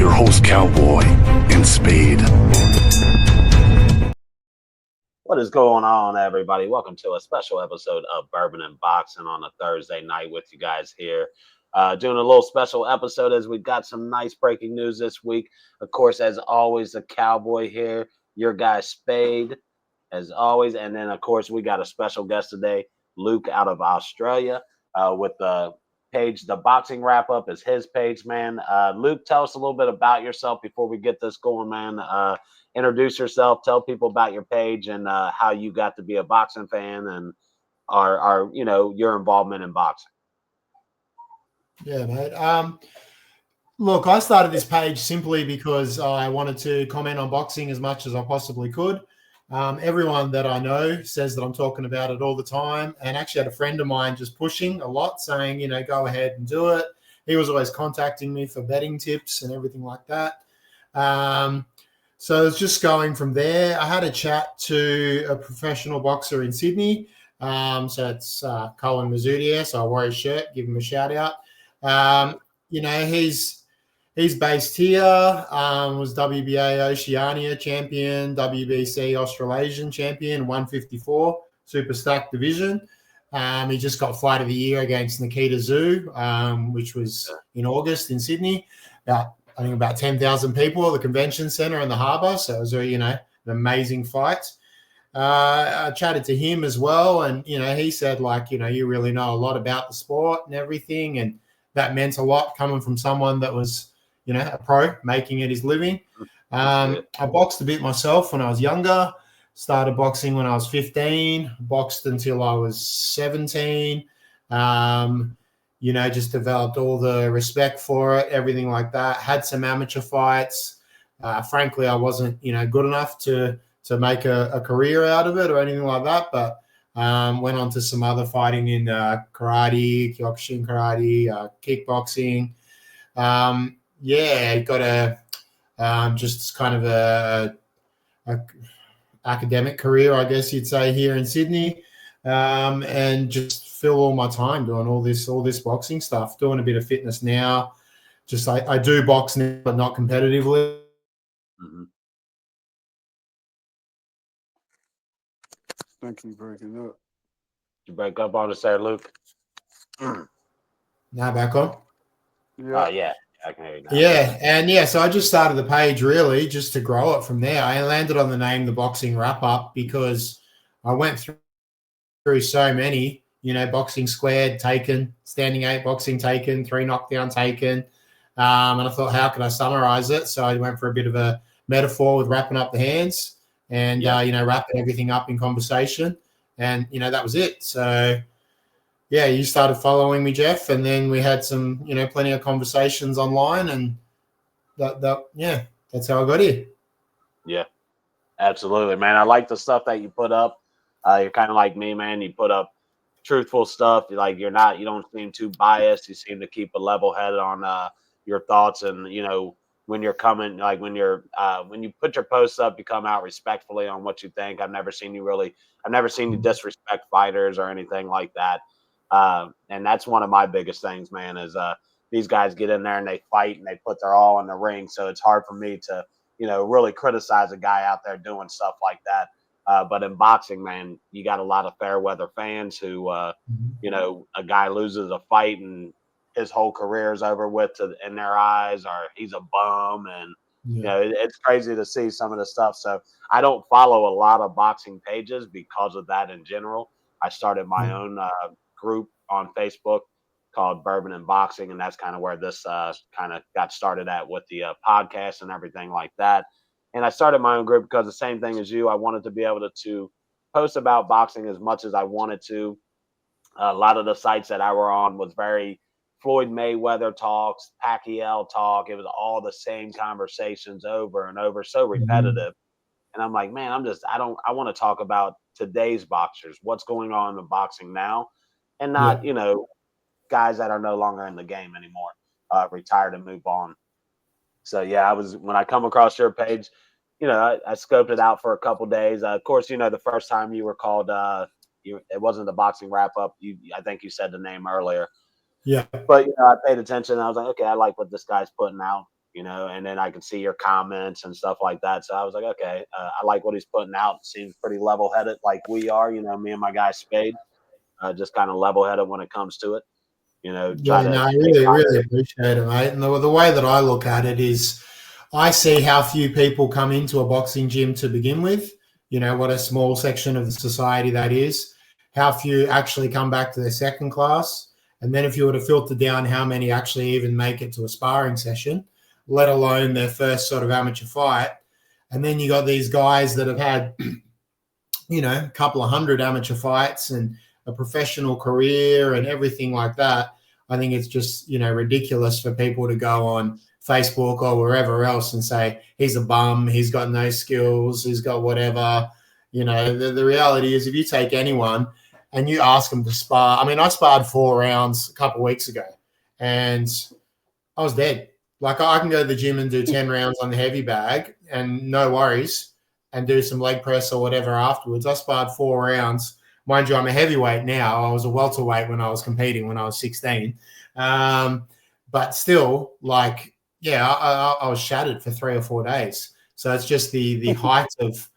your host, Cowboy and Spade. What is going on, everybody? Welcome to a special episode of Bourbon and Boxing on a Thursday night with you guys here. Doing a little special episode as we've got some nice breaking news this week. Of course, as always, the Cowboy here, your guy Spade, as always. And then, of course, we got a special guest today, Luke out of Australia, with the page. The Boxing Wrap Up is his page, man. Luke, tell us a little bit about yourself before we get this going, man. Introduce yourself, tell people about your page and how you got to be a boxing fan and your involvement in boxing. Yeah, mate. Look, I started this page simply because I wanted to comment on boxing as much as I possibly could. Everyone that I know says that I'm talking about it all the time, and actually had a friend of mine just pushing a lot, saying, go ahead and do it. He was always contacting me for betting tips and everything like that. So it's just going from there. I had a chat to a professional boxer in Sydney. So it's Colin Mazzuti, so I wore his shirt, give him a shout out. He's based here, was WBA Oceania champion, WBC Australasian champion, 154, super stacked division. He just got fight of the year against Nikita Zhu, which was in August in Sydney. I think about 10,000 people at the convention center in the harbour. So it was an amazing fight. I chatted to him as well. And, he said, you really know a lot about the sport and everything. And that meant a lot coming from someone that was, a pro making it his living. I boxed a bit myself when I was younger. Started boxing when I was 15. Boxed until I was 17. Just developed all the respect for it, everything like that. Had some amateur fights. Frankly, I wasn't, good enough to make a career out of it or anything like that. But went on to some other fighting in karate, Kyokushin karate, kickboxing. Got just kind of a academic career, I guess you'd say, here in Sydney, and just fill all my time doing all this boxing stuff. Doing a bit of fitness now. Just I do box now, but not competitively. Mm-hmm. Thank you breaking up. Did you break up on us there, Luke? Now back on. Yeah. I can hear you now. Yeah, and so I just started the page really just to grow it from there. I landed on the name The Boxing Wrap Up because I went through so many, boxing squared taken, standing 8 boxing taken, 3 knockdown taken. And I thought, how can I summarize it? So I went for a bit of a metaphor with wrapping up the hands and, wrapping everything up in conversation. And, that was it. So, yeah, you started following me, Jeff, and then we had some, plenty of conversations online, and that's how I got here. Yeah, absolutely, man. I like the stuff that you put up. You're kind of like me, man. You put up truthful stuff. You don't seem too biased. You seem to keep a level head on your thoughts, and when you're coming, when you put your posts up, you come out respectfully on what you think. I've never seen you disrespect fighters or anything like that. And that's one of my biggest things, man, is these guys get in there and they fight and they put their all in the ring. So it's hard for me to, really criticize a guy out there doing stuff like that. But in boxing, man, you got a lot of fair weather fans who, a guy loses a fight and his whole career is over with in their eyes, or he's a bum. And, it's crazy to see some of the stuff. So I don't follow a lot of boxing pages because of that in general. I started my own group on Facebook called Bourbon and Boxing, and that's kind of where this kind of got started at with the podcast and everything like that. And I started my own group because the same thing as you, I wanted to be able to post about boxing as much as I wanted to. A lot of the sites that I were on was very Floyd Mayweather talks, Pacquiao talk. It was all the same conversations over and over, so repetitive. And I'm like, man, I want to talk about today's boxers, what's going on in boxing now, and not, guys that are no longer in the game anymore, retired and move on. So, when I come across your page, I scoped it out for a couple days. Of course, the first time you were called, it wasn't the Boxing Wrap Up. I think you said the name earlier. Yeah. But, I paid attention. And I was like, okay, I like what this guy's putting out. and then I can see your comments and stuff like that. So I was like, okay, I like what he's putting out. Seems pretty level headed, like we are. Me and my guy Spade, just kind of level headed when it comes to it. Try Yeah, to no, I take really, content. really appreciate it, mate. And the way that I look at it is I see how few people come into a boxing gym to begin with, what a small section of the society that is, how few actually come back to their second class. And then if you were to filter down how many actually even make it to a sparring session, let alone their first sort of amateur fight. And then you got these guys that have had, a couple of hundred amateur fights and a professional career and everything like that. I think it's just, ridiculous for people to go on Facebook or wherever else and say, he's a bum, he's got no skills, he's got whatever. The reality is if you take anyone and you ask them to spar, I mean, I sparred 4 rounds a couple of weeks ago and I was dead. Like I can go to the gym and do 10 rounds on the heavy bag and no worries and do some leg press or whatever afterwards. I sparred 4 rounds. Mind you, I'm a heavyweight now. I was a welterweight when I was competing when I was 16. But still, I was shattered for 3 or 4 days. So it's just the height of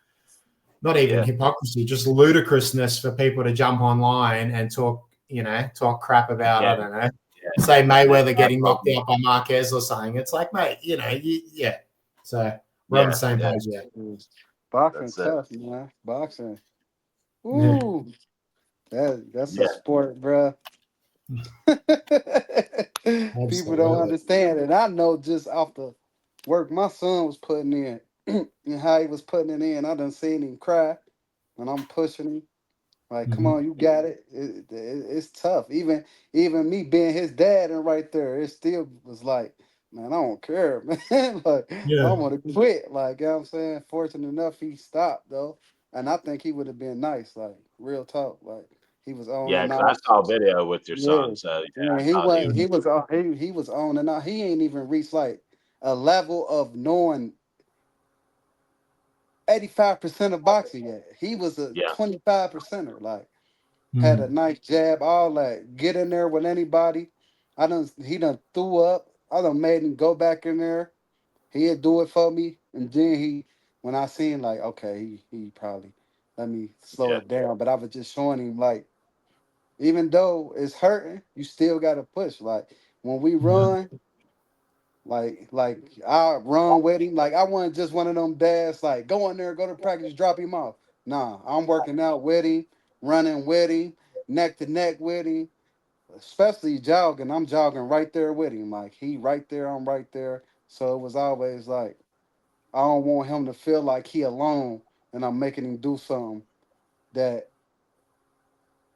not even hypocrisy, just ludicrousness for people to jump online and talk crap about, I don't know, say Mayweather getting knocked out by Marquez or something. It's like, mate, So we're on the same page there. Boxing tough, man. Boxing. Ooh. That's a sport, bro. People don't understand. And I know just off the work my son was putting in and how he was putting it in. I done seen him cry when I'm pushing him. Like, come on, you got it. It's tough. Even me being his dad and right there, it still was like, man, I don't care, man. Like, I want to quit. Like, you know what I'm saying? Fortunate enough, he stopped, though. And I think he would have been nice, like, real talk. Like, he was on Yeah, and because I out. saw a video with your Yeah. son. So, Yeah, I saw that. he was on and out. He ain't even reached, like, a level of knowing 85% of boxing yet. He was a 25%er. Like, had a nice jab, all that. Get in there with anybody. He done threw up. I done made him go back in there. He'd do it for me. And then when I seen like, okay, he probably let me slow it down. But I was just showing him like, even though it's hurting, you still gotta push. Like when we run, like I run with him. Like I wasn't just one of them dads like go in there, go to practice, drop him off. Nah, I'm working out with him, running with him, neck to neck with him, especially jogging. I'm jogging right there with him. Like he right there, I'm right there. So it was always like I don't want him to feel like he alone and I'm making him do something that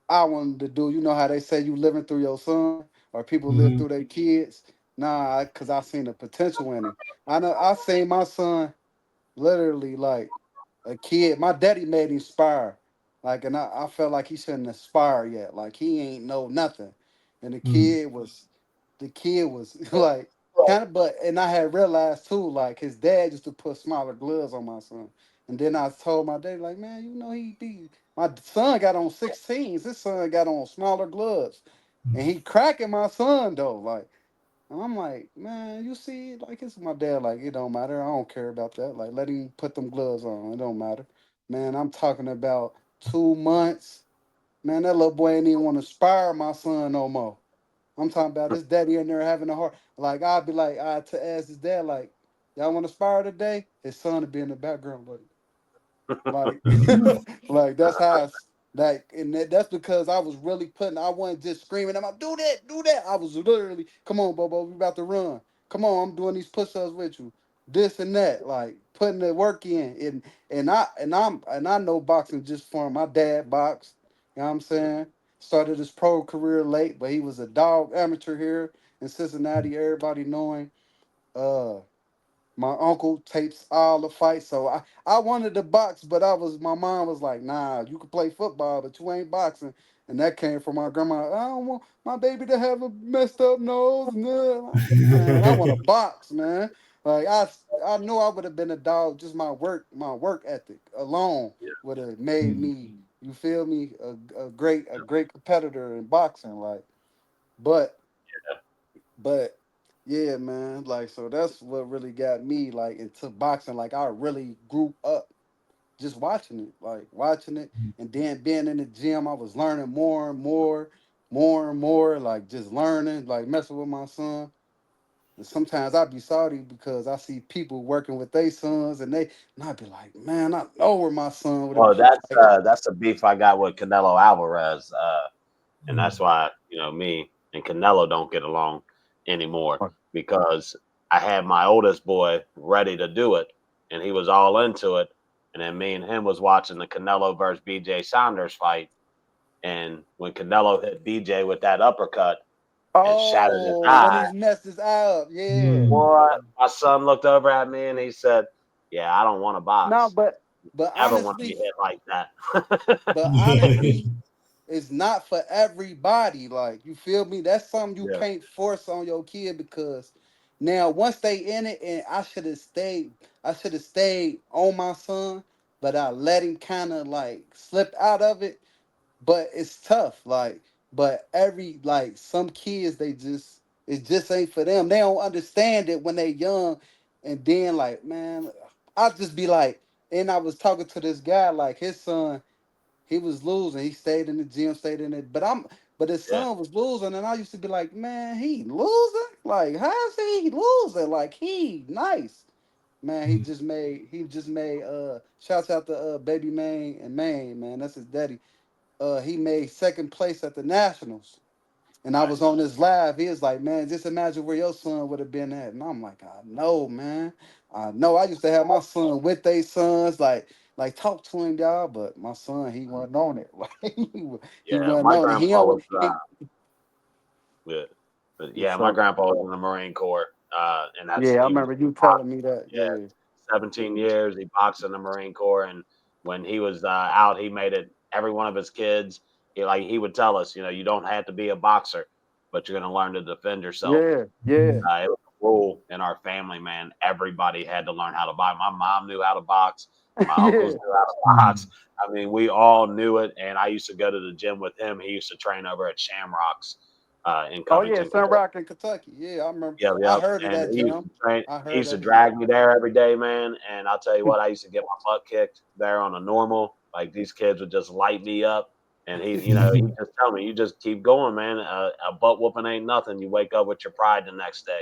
I wanted to do. You know how they say you living through your son or people live through their kids? Nah, because I seen the potential in him. I seen my son literally like a kid. My daddy made him aspire. Like, and I felt like he shouldn't aspire yet. Like he ain't know nothing. And the kid was like kind of and I had realized too, like his dad used to put smaller gloves on my son. And then I told my dad, like, man, my son got on 16s. His son got on smaller gloves. And he cracking my son though. Like, and I'm like, man, you see, like it's my dad, like, it don't matter. I don't care about that. Like, let him put them gloves on. It don't matter. Man, I'm talking about 2 months. Man, that little boy ain't even want to spire my son no more. I'm talking about his daddy in there having a heart. Like, I'd be like, to ask his dad, like, y'all want to spar today? His son would be in the background, like, like that's how like, and that's because I was really I wasn't just screaming. I'm like, do that, do that. I was literally, come on, Bobo, we about to run. Come on, I'm doing these push-ups with you. This and that, like putting the work in. And I know boxing just from my dad boxed. You know what I'm saying? Started his pro career late, but he was a dog amateur here in Cincinnati. Everybody knowing. Uh, my uncle tapes all the fights, so I wanted to box, but my mom was like, nah, you can play football, but you ain't boxing. And that came from my grandma. I don't want my baby to have a messed up nose. Man, I want to box, man. Like I know I would have been a dog. Just my work ethic alone would have made me. You feel me? A great competitor in boxing. Like, but but Yeah, man. Like, so that's what really got me like into boxing. Like, I really grew up just watching it, and then being in the gym, I was learning more and more, like just learning, like messing with my son. And sometimes I be salty because I see people working with their sons, and I be like, man, I know where my son would have. Well, Like, that's the beef I got with Canelo Alvarez, and Mm. that's why me and Canelo don't get along anymore because I had my oldest boy ready to do it, and he was all into it, and then me and him was watching the Canelo versus BJ Saunders fight, and when Canelo hit BJ with that uppercut and shattered his oh, when eye, he's messed his eye up, yeah. Mm. what my son looked over at me and he said, "Yeah, I don't want to No, box. but Ever want to be honestly, hit like that." but honestly, it's not for everybody. Like, you feel me? That's something you Yeah, can't force on your kid because now once they in it, and I should have stayed on my son, but I let him kind of like slip out of it. But it's tough. Like, but some kids, it just ain't for them. They don't understand it when they young. And then like, man, I just be like, and I was talking to this guy, like his son, he was losing. He stayed in the gym, stayed in it. But his yeah, son was losing, and I used to be like, man, he losing? Like, how's he losing? Like, he nice. Man, he just made shouts out to baby Maine and Maine, man. That's his daddy. He made second place at the Nationals. And I was nice. on this live. He was like, man, just imagine where your son would have been at. And I'm like, I know, man. I know. I used to have my son with they sons, like talk to him, y'all. But my son, he wasn't on it. Like, he Yeah, wasn't my on it. grandpa was He good. But yeah, my so grandpa was in the Marine Corps, and yeah, I he was remember you boxed, telling me that. yeah, Yeah. 17 years. He boxed in the Marine Corps, and when he was out, he made it. Every one of his kids, he would tell us, you don't have to be a boxer, but you're gonna learn to defend yourself. Yeah. Yeah. It was a rule in our family, man. Everybody had to learn how to box. My mom knew how to box. My uncles Yeah. knew how to box. I mean, we all knew it. And I used to go to the gym with him. He used to train over at Shamrocks in Oh yeah, Covington, Sun Kentucky. Rock in Kentucky. Yeah, I remember. Yep, I yep. heard of And that he used gym. to train. I He heard used to that gym. drag me there every day, man. And I'll tell you what, I used to get my butt kicked there on a normal. Like these kids would just light me up. And he just tell me, you just keep going, man. A butt whooping ain't nothing. You wake up with your pride the next day.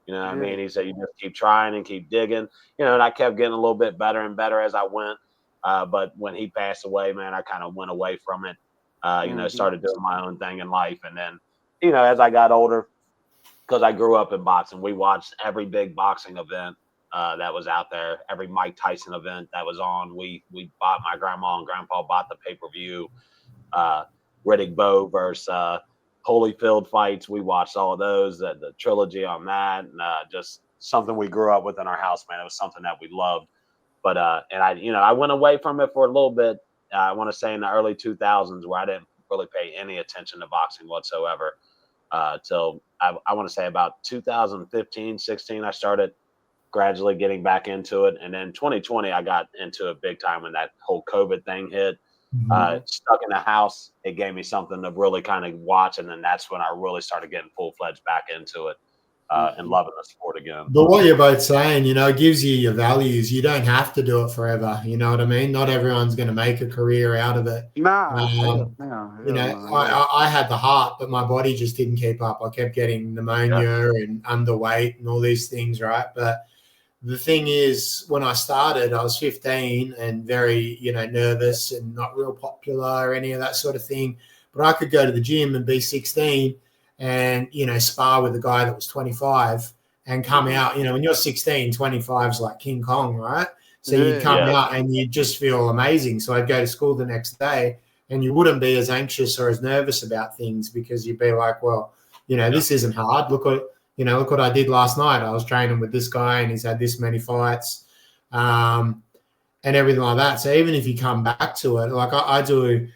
You know what I Yeah. mean? He said, you just keep trying and keep digging. And I kept getting a little bit better and better as I went. But when he passed away, man, I kind of went away from it. Mhm. Started doing my own thing in life. And then, as I got older, because I grew up in boxing. We watched every big boxing event that was out there, every Mike Tyson event that was on. We bought my grandma and grandpa bought the pay per view. Uh, Riddick Bowe versus Holyfield fights. We watched all of those. The trilogy on that, and just something we grew up with in our house, man. It was something that we loved. But and I went away from it for a little bit. I want to say in the early 2000s where I didn't really pay any attention to boxing whatsoever till I want to say about 2015, 16, I started gradually getting back into it. And then 2020, I got into it big time when that whole COVID thing hit. Mhm. Stuck in the house, it gave me something to really kind of watch. And then that's when I really started getting full fledged back into it and Mhm. loving the sport again. But what you're both saying, it gives you your values. You don't have to do it forever. You know what I mean? Not everyone's going to make a career out of it. Nah, hell, Um, nah, hell no, I, yeah. I had the heart, but my body just didn't keep up. I kept getting Yeah. pneumonia and underweight and all these things, right? But the thing is, when I started, I was 15 and very, nervous and not real popular or any of that sort of thing. But I could go to the gym and be 16 and, spar with a guy that was 25 and come Mhm. out. When you're 16, 25 is like King Kong, right? So you'd Yeah. come Yeah. out and you'd just feel amazing. So I'd go to school the next day and you wouldn't be as anxious or as nervous about things because you'd be like, well, Yeah. this isn't hard. Look what I did last night. I was training with this guy and he's had this many fights and everything like that. So even if you come back to it, like I do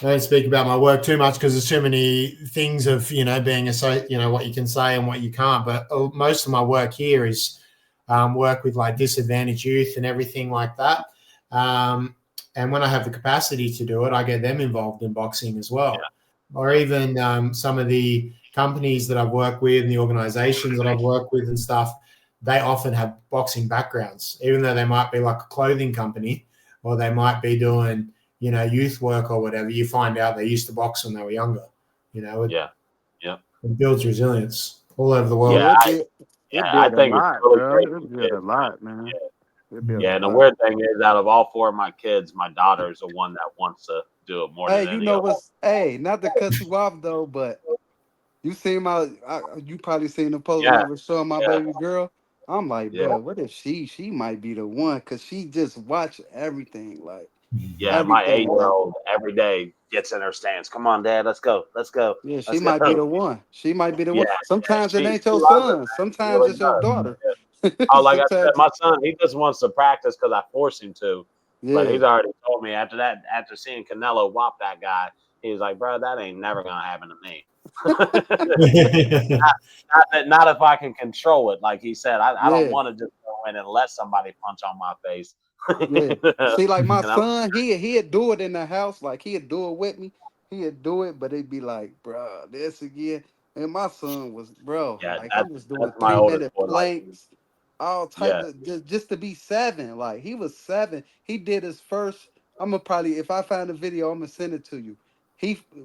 I don't speak about my work too much because there's too many things of, being what you can say and what you can't. But most of my work here is work with like disadvantaged youth and everything like that. And when I have the capacity to do it, I get them involved in boxing as well. Or even some of the companies that I've worked with and the organizations that I've worked with and stuff, they often have boxing backgrounds, even though they might be like a clothing company or they might be doing, youth work or whatever. You find out they used to box when they were younger. It builds resilience all over the world. Yeah, It I built a think it's lot, really bro. great It for built a kids, man. lot, man. It built Yeah, a and the lot. weird thing is, out of all 4 of my kids, my daughter is the one that wants to do it more Hey, than you any know other. what's? Hey, not to cut you off though, but you seen you probably seen the post when Yeah, I was showing my yeah, baby girl. I'm like, yeah, bro, what if she might be the one? Cause she just watch everything, like yeah. My everything, like 8-year-old every day gets in her stance. Come on, Dad, let's go, let's go, yeah, she let's might be go. the one. She might be the Yeah, one. yeah. Sometimes it ain't She your loves it, son. man. She Sometimes really it's your does. daughter. Yeah. Oh, like I said, Sometimes, my son, he just wants to practice because I force him to. But yeah. he's already told me after seeing Canelo whop that guy, he was like, bro, that ain't never gonna happen to me. Not if I can control it. Like he said, I don't Yeah, want to just go in and let somebody punch on my face. yeah. See, like my And I'm son, he'd do it in the house, like he'd do it with me. He'd do it, but it'd be like, bro, this again. And my son was, bro, yeah, like he was doing that's my three oldest minute boy. Like planks, all type yeah, of just to be 7. Like he was 7. He did his first. I'm gonna probably if I find a video, I'm gonna send it to you.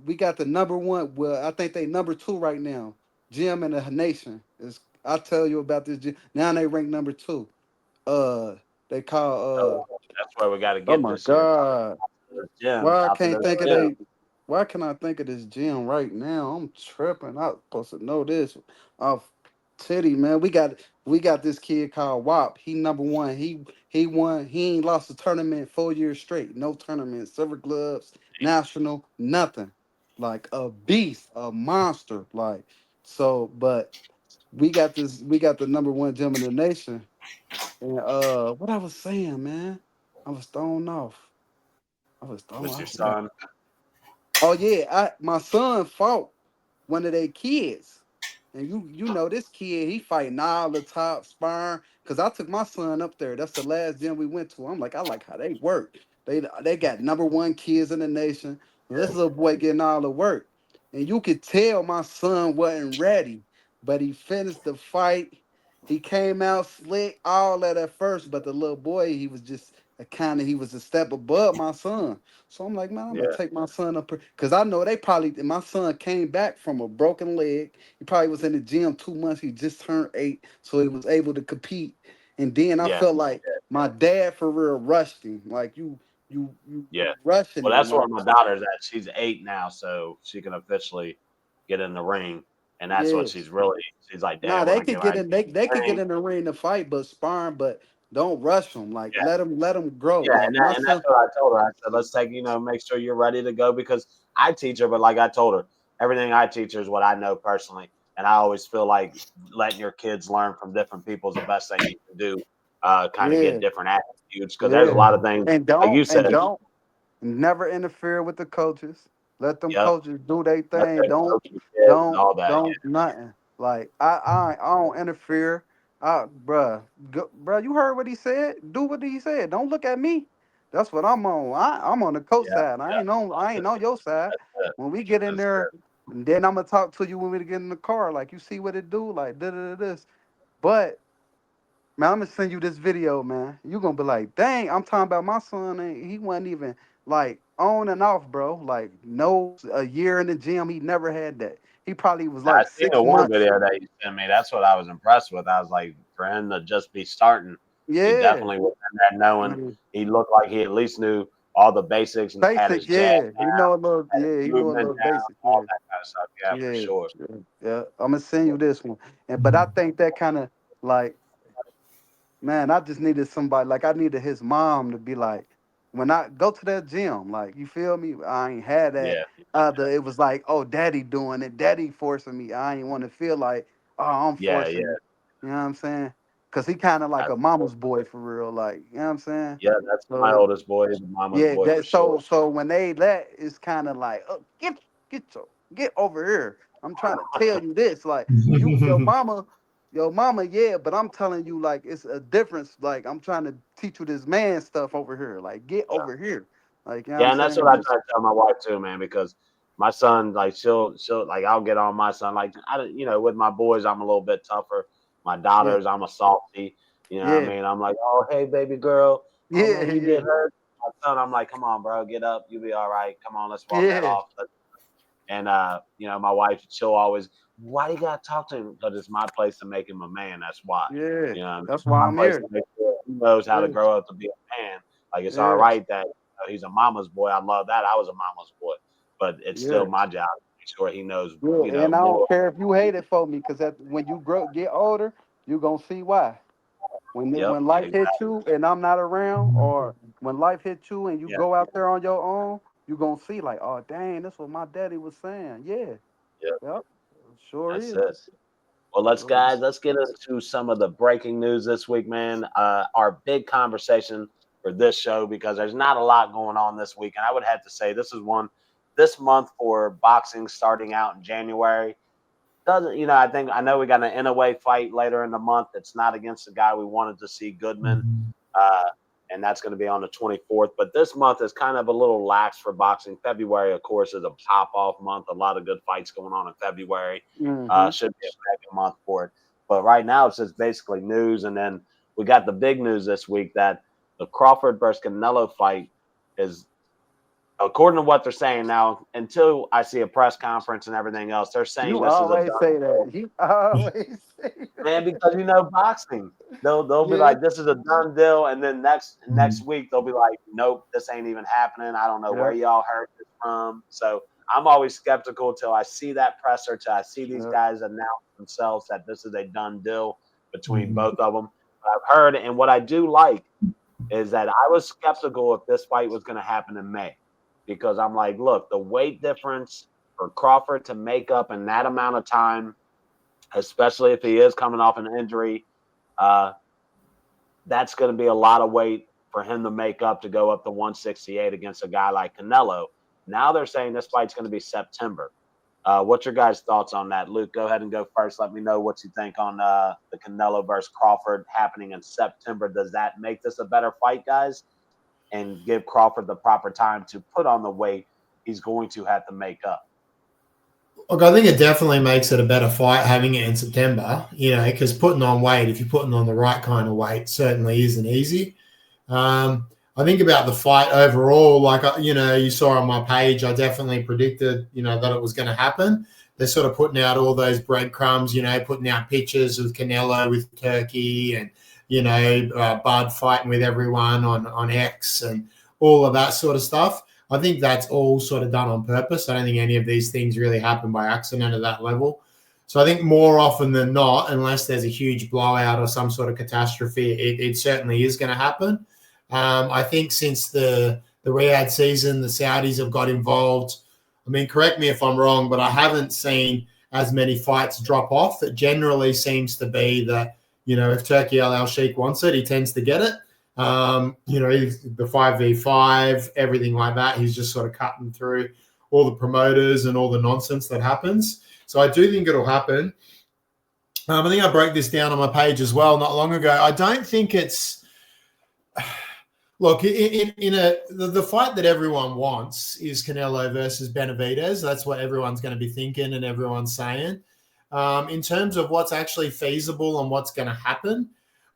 We got the number one. Well, I think they number 2 right now. Gym in the nation is. I'll tell you about this gym. Now they rank number 2. Uh, they call so that's where we got to Oh get my this year. God. To the gym, Why I top of can't the think of gym. they why can I think of this gym right now? I'm tripping. I'm supposed to know this off Titty, man. We got this kid called WAP. He number 1. He won. He ain't lost a tournament 4 years straight. No tournament, silver gloves, national, nothing. Like a beast, a monster. Like so, but we got the number 1 gym in the nation. And what I was saying, man, I was thrown off. I was thrown. With I your forgot. son. Oh yeah, my son fought one of their kids, and you know this kid, he fighting all the top sparring. Cause I took my son up there. That's the last gym we went to. I'm like, I like how they work. They got number 1 kids in the nation. This little boy getting all the work, and you could tell my son wasn't ready, but he finished the fight. He came out slick, all that at first, but the little boy, he was just he was a step above my son. So I'm like, man, I'm gonna Yeah, take my son up because I know they probably my son came back from a broken leg. He probably was in the gym 2 months. He just turned 8, so he was able to compete. And then I yeah, felt like my dad for real rushed him. Like yeah. you rushing Well, him. that's where Like my daughter's at. She's 8 now, so she can officially get in the ring, and that's what yeah, she's really. She's like, nah, Dad, when I get when I get they in the could get ring. in the ring to fight, but sparring, but don't rush them. Like Yeah, let them grow. yeah, Like my and that's son, what I told her. I said, let's take, make sure you're ready to go because I teach her, but like I told her, everything I teach her is what I know personally, and I always feel like letting your kids learn from different people is the best thing you can do. Kind of get yeah, different attitudes because there's a yeah, lot of things, like you and said. don't never interfere with the coaches. Let them Yep, coaches do their let thing. the coach your kids and all that. Don't nothing. Like I don't interfere. Bruh, you heard what he said. Do what he said. Don't look at me. That's what I'm on. I'm on the coach Yeah, side. I ain't on your side. yeah, When we get in that's there, it. and then I'm gonna talk to you when we get in the car. Like you see what it do. Like this. But man, I'm gonna send you this video, man. You gonna be like, dang, I'm talking about my son. He wasn't even like on and off, bro. Like no, a year in the gym, he never had that. He probably was I like seen the six one months. video that you sent me. That's what I was impressed with. I was like, for him to just be starting, he Yeah, definitely was in there knowing mm, he looked like he at least knew all the basics and had his basic. jab, Yeah, he know a little. had his Yeah, he know a movement little down, basic. all Yeah, that kind of stuff. Yeah, for yeah, sure. yeah. Yeah. I'm gonna send you this one, and but I think that kind of like man, I just needed somebody like I needed his mom to be like, when I go to that gym, like you feel me? I ain't had that. Yeah, Other it was like, oh, daddy doing it, daddy forcing me. I ain't want to feel like, oh, I'm yeah, forcing yeah. you. You know what I'm saying? Cause he kind of like a Absolutely. mama's boy for real, like you know what I'm saying. Yeah, that's my So oldest boy. He's a mama's yeah, boy for that sure. so when they let it's kind of like, oh, get over here. I'm trying to tell you this, like your mama, yeah, but I'm telling you like it's a difference. Like I'm trying to teach you this man stuff over here. Like get over here. Like you know what Yeah, I'm and that's what I saying? try to tell my wife too, man, because my son, like she'll like I'll get on my son. Like with my boys, I'm a little bit tougher. My Yeah, daughters, I'm a softy. You know what I yeah, mean? I'm like, oh hey baby girl, oh yeah, man, you yeah, get hurt. My son, I'm like, come on, bro, get up, you'll be all right. Come on, let's walk that yeah, off. And my wife, she'll always, why do you gotta talk to him? Because it's my place to make him a man. That's why. yeah. You know, what I mean? That's It's why my I'm place here. to make sure he knows how to Yeah, grow up to be a man. Like it's all yeah, right that he's a mama's boy. I love that. I was a mama's boy, but it's still yeah. my job to make sure he knows, Yeah, and I don't more. care if you hate it for me, because when you get older, you gonna see why. Yep, When life hits exactly. you and I'm not around, or when life hits you and you Yeah, go out there on your own, you gonna see like, oh dang, that's what my daddy was saying. Yeah, yep. yep, sure That's is. it. Well, let's Sure guys, is. let's get into some of the breaking news this week, man. Our big conversation for this show because there's not a lot going on this week, and I would have to say this month for boxing starting out in January doesn't. I know we got an NOA fight later in the month. It's not against the guy we wanted to see, Goodman. Uh, and that's going to be on the 24th. But this month is kind of a little lax for boxing. February, of course, is a top off month. A lot of good fights going on in February. Mm-hmm. Should be a second month for it. But right now, it's just basically news. And then we got the big news this week that the Crawford versus Canelo fight is, according to what they're saying now, until I see a press conference and everything else, they're saying You this is a always done say deal. that. You always say Man, that. because boxing. They'll be Yeah, like, this is a done deal, and then next week they'll be like, nope, this ain't even happening. I don't know where yeah, y'all heard this from. So I'm always skeptical till I see that presser, till I see these yeah. guys announce themselves that this is a done deal between both of them. But I've heard, and what I do like is that I was skeptical if this fight was going to happen in May, because I'm like, look, the weight difference for Crawford to make up in that amount of time, especially if he is coming off an injury, uh, that's going to be a lot of weight for him to make up to go up to 168 against a guy like Canelo. Now they're saying this fight's going to be September. What's your guys' thoughts on that? Luke, go ahead and go first. Let me know what you think on the Canelo versus Crawford happening in September. Does that make this a better fight, guys, and give Crawford the proper time to put on the weight he's going to have to make up? Look, I think it definitely makes it a better fight having it in September, because putting on weight, if you're putting on the right kind of weight, certainly isn't easy. I think about the fight overall, like, you saw on my page, I definitely predicted, that it was going to happen. They're sort of putting out all those breadcrumbs, putting out pictures of Canelo with Turki and, Bud fighting with everyone on X and all of that sort of stuff. I think that's all sort of done on purpose. I don't think any of these things really happen by accident at that level. So I think more often than not, unless there's a huge blowout or some sort of catastrophe, it certainly is going to happen. I think since the Riyadh season, the Saudis have got involved. I mean, correct me if I'm wrong, but I haven't seen as many fights drop off. It generally seems to be that, if Turki Al Sheikh wants it, he tends to get it. The 5v5, everything like that. He's just sort of cutting through all the promoters and all the nonsense that happens. So I do think it'll happen. I think I broke this down on my page as well not long ago. I don't think it's look the fight that everyone wants is Canelo versus Benavidez. That's what everyone's going to be thinking and everyone's saying. In terms of what's actually feasible and what's going to happen,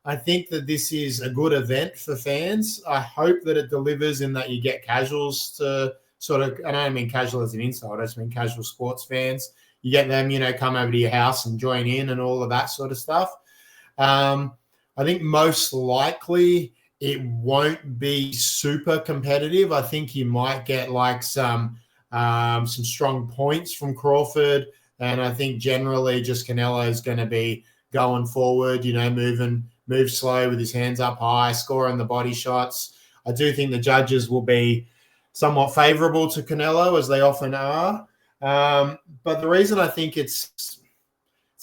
I think that this is a good event for fans. I hope that it delivers in that you get casuals to sort of, I don't mean casual as an insult, I just mean casual sports fans. You get them, come over to your house and join in and all of that sort of stuff. I think most likely it won't be super competitive. I think you might get like some strong points from Crawford. And I think generally just Canelo is going to be going forward, move slow with his hands up high, scoring the body shots. I do think the judges will be somewhat favorable to Canelo, as they often are. But the reason I think it's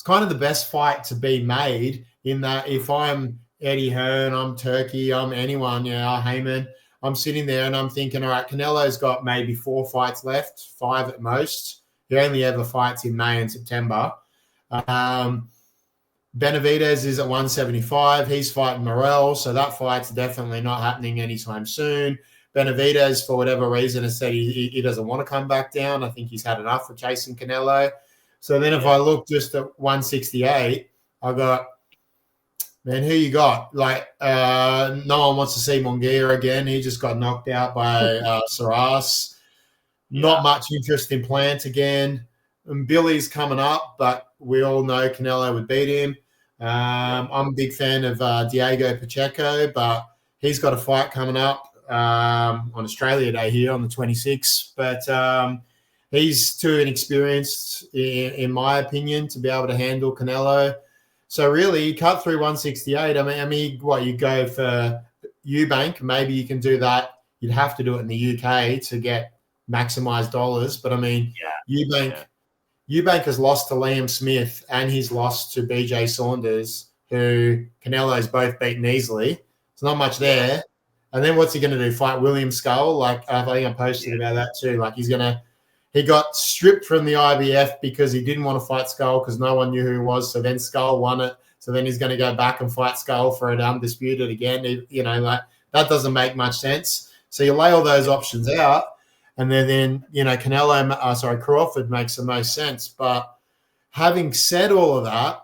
kind of the best fight to be made in that if I'm Eddie Hearn, I'm Turki, I'm anyone, Heyman, I'm sitting there and I'm thinking, all right, Canelo's got maybe 4 fights left, 5 at most. He only ever fights in May and September. Benavidez is at 175. He's fighting Morel, so that fight's definitely not happening anytime soon. Benavidez, for whatever reason, has said he doesn't want to come back down. I think he's had enough of chasing Canelo. So then if I look just at 168, I got, man, who you got? Like, no one wants to see Munguia again. He just got knocked out by Saras. Not much interest in Plant again. And Billy's coming up, but we all know Canelo would beat him. I'm a big fan of Diego Pacheco, but he's got a fight coming up on Australia Day here on the 26th. But he's too inexperienced, in my opinion, to be able to handle Canelo. So really, you cut through 168. I mean, what, you go for Eubank? Maybe you can do that. You'd have to do it in the UK to get maximize dollars. But I mean, Eubank has lost to Liam Smith and he's lost to BJ Saunders, who Canelo's both beaten easily. There's not much there. And then what's he going to do? Fight William Skull? Like, I think I posted about that too. Like, he got stripped from the IBF because he didn't want to fight Skull because no one knew who he was. So then Skull won it. So then he's going to go back and fight Skull for an undisputed again. Like, that doesn't make much sense. So you lay all those options out. And then Crawford makes the most sense. But having said all of that,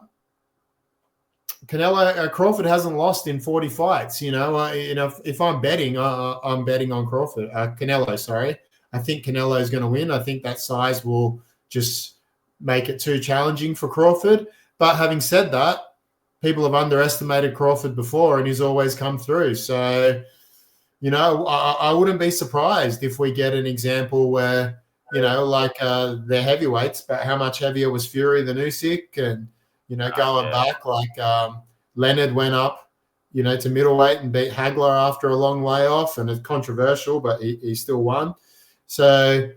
Crawford hasn't lost in 40 fights. If I'm betting, I'm betting on Canelo. Sorry, I think Canelo is going to win. I think that size will just make it too challenging for Crawford. But having said that, people have underestimated Crawford before, and he's always come through. So, I wouldn't be surprised if we get an example where, they're heavyweights, but how much heavier was Fury than Usyk? And, going back, like Leonard went up, to middleweight and beat Hagler after a long layoff, and it's controversial, but he still won. So,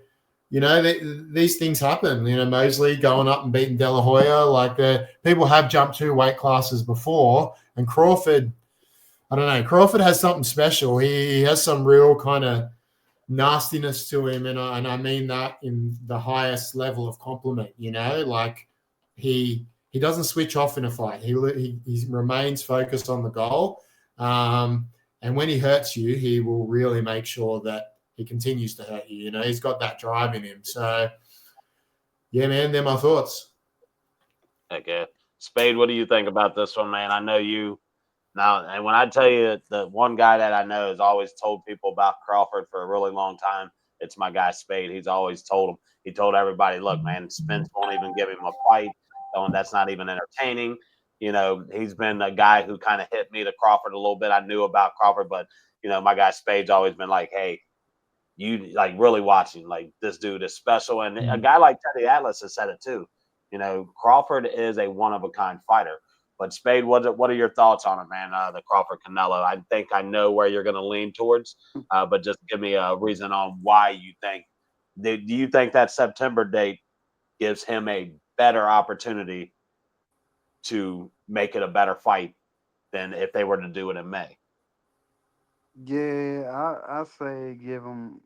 these things happen. Mosley going up and beating De La Hoya. Like, people have jumped 2 weight classes before, and Crawford, I don't know. Crawford has something special. He has some real kind of nastiness to him, and I mean that in the highest level of compliment. Like he doesn't switch off in a fight. He remains focused on the goal, and when he hurts you, he will really make sure that he continues to hurt you. He's got that drive in him. So, yeah, man, they're my thoughts. Okay, Spade, what do you think about this one, man? I know you. Now, and when I tell you the one guy that I know has always told people about Crawford for a really long time, it's my guy Spade. He's always told him. He told everybody, look, man, Spence won't even give him a fight. That's not even entertaining. He's been a guy who kind of hit me to Crawford a little bit. I knew about Crawford, but, my guy Spade's always been like, hey, you like really watching, like this dude is special. And a guy like Teddy Atlas has said it too. Crawford is a one-of-a-kind fighter. But Spade, what are your thoughts on it, man? The Crawford Canelo. I think I know where you're going to lean towards, but just give me a reason on why you think. Do you think that September date gives him a better opportunity to make it a better fight than if they were to do it in May? Yeah, I say give him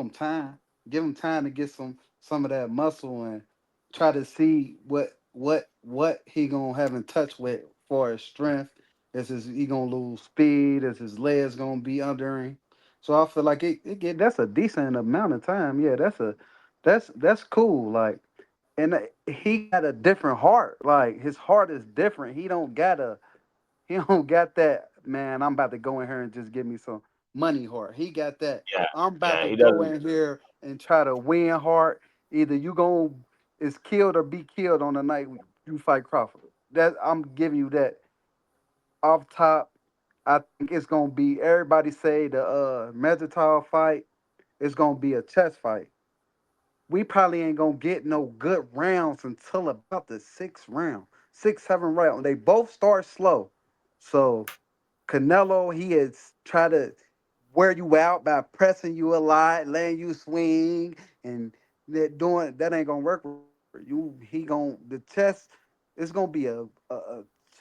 time. Give him time to get some of that muscle and try to see what he gonna have in touch with for his strength. He gonna lose speed? Is his legs gonna be under him? So I feel like that's a decent amount of time. Yeah, that's cool. Like, and he got a different heart. Like, his heart is different. He don't got that, man. I'm about to go in here and just give me some money heart. He got that. Yeah, I'm about to he go doesn't. in here and try to win heart. Either you gonna is killed or be killed on the night you fight Crawford. That I'm giving you that off top. I think it's gonna be, everybody say the Megatol fight is gonna be a chess fight. We probably ain't gonna get no good rounds until about the 6th round, 6, 7 round. They both start slow, so Canelo, he has tried to wear you out by pressing you a lot, letting you swing, and that ain't gonna work for you. The chess. It's gonna be a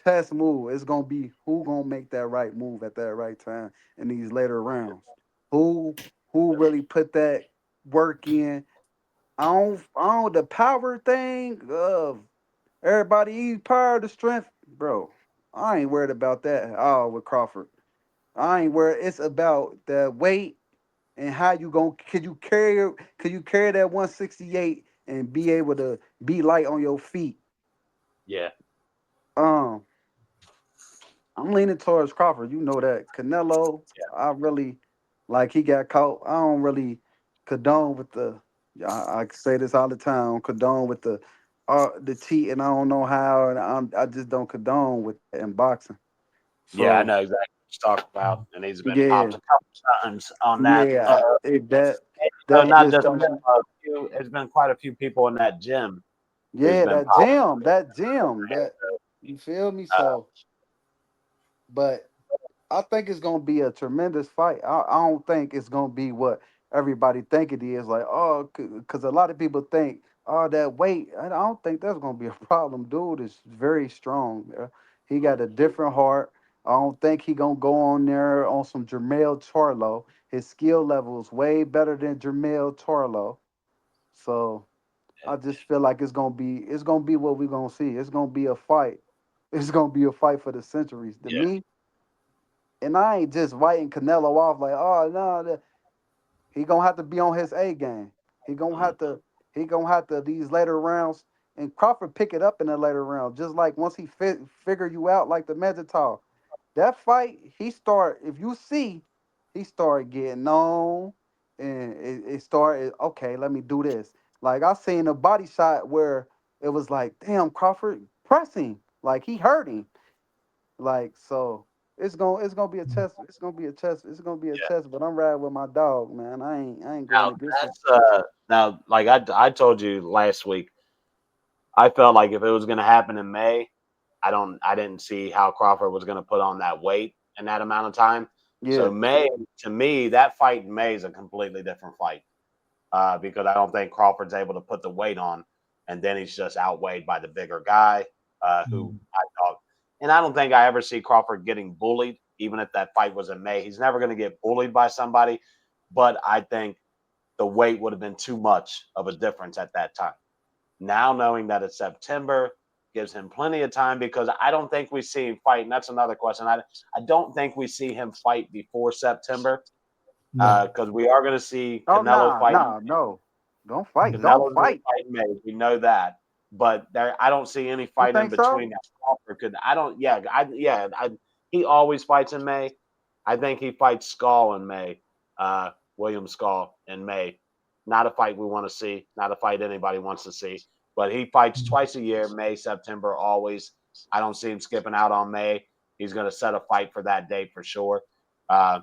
chess move. It's gonna be who gonna make that right move at that right time in these later rounds. Who who really put that work in? I don't the power thing of everybody eat power the strength, bro. I ain't worried about that at all with Crawford. I ain't worried. It's about the weight and how you going could you carry that 168 and be able to be light on your feet. Yeah. Um, I'm leaning towards Crawford. You know that. Canelo, Yeah. I really like he got caught. I don't really condone with the I say this all the time, condone with the cheating. I don't know how and I just don't condone with that in boxing. Yeah, I So know exactly what you're talking about, and he's been yeah, popped a couple times on that. yeah, that So that not just just don't. him, there's been quite a few people in that gym who's Yeah, been popped. that gym, that you feel me? Uh, So, but I think it's gonna be a tremendous fight. I don't think it's gonna be what everybody think it is. Like, oh, because a lot of people think, oh, that weight. I don't think that's gonna be a problem. Dude is very strong. He got a different heart. I don't think he gonna go on there on some Jermell Charlo. His skill level is way better than Jermell Charlo. So I just feel like it's gonna be what we're gonna see. It's gonna be a fight. It's gonna be a fight for the centuries. To yeah, me, and I ain't just writing Canelo off like, oh no, he gonna have to be on his A game. He gonna mm, have to. He gonna have to these later rounds. And Crawford pick it up in the later round, just like once he figure you out like the Medital. That fight, he start. If you see, he started getting on, and it started. Okay, let me do this. Like I seen a body shot where it was like, damn, Crawford pressing, like he hurting. Like so, it's gonna be a test. It's gonna be a test. It's gonna be a yeah. test. But I'm riding with my dog, man. I ain't going Now against him. that's now like I told you last week, I felt like if it was going to happen in May, I didn't see how Crawford was going to put on that weight in that amount of time. So Yeah. May, to me, that fight in May is a completely different fight because I don't think Crawford's able to put the weight on, and then he's just outweighed by the bigger guy who I thought. And I don't think I ever see Crawford getting bullied, even if that fight was in May. He's never going to get bullied by somebody, but I think the weight would have been too much of a difference at that time. Now knowing that it's September gives him plenty of time because I don't think we see him fight. And that's another question. I don't think we see him fight before September No. because we are going to see Oh Canelo nah fight. nah no. Don't fight. Don't Canelo's going to fight. fight in May. We know that. But there, I don't see any You fight in think so? between that Crawford could. I don't. He always fights in May. I think he fights Skull in May. William Skull in May. Not a fight we want to see. Not a fight anybody wants to see. But he fights twice a year, May, September, always. I don't see him skipping out on May. He's going to set a fight for that date for sure. Uh,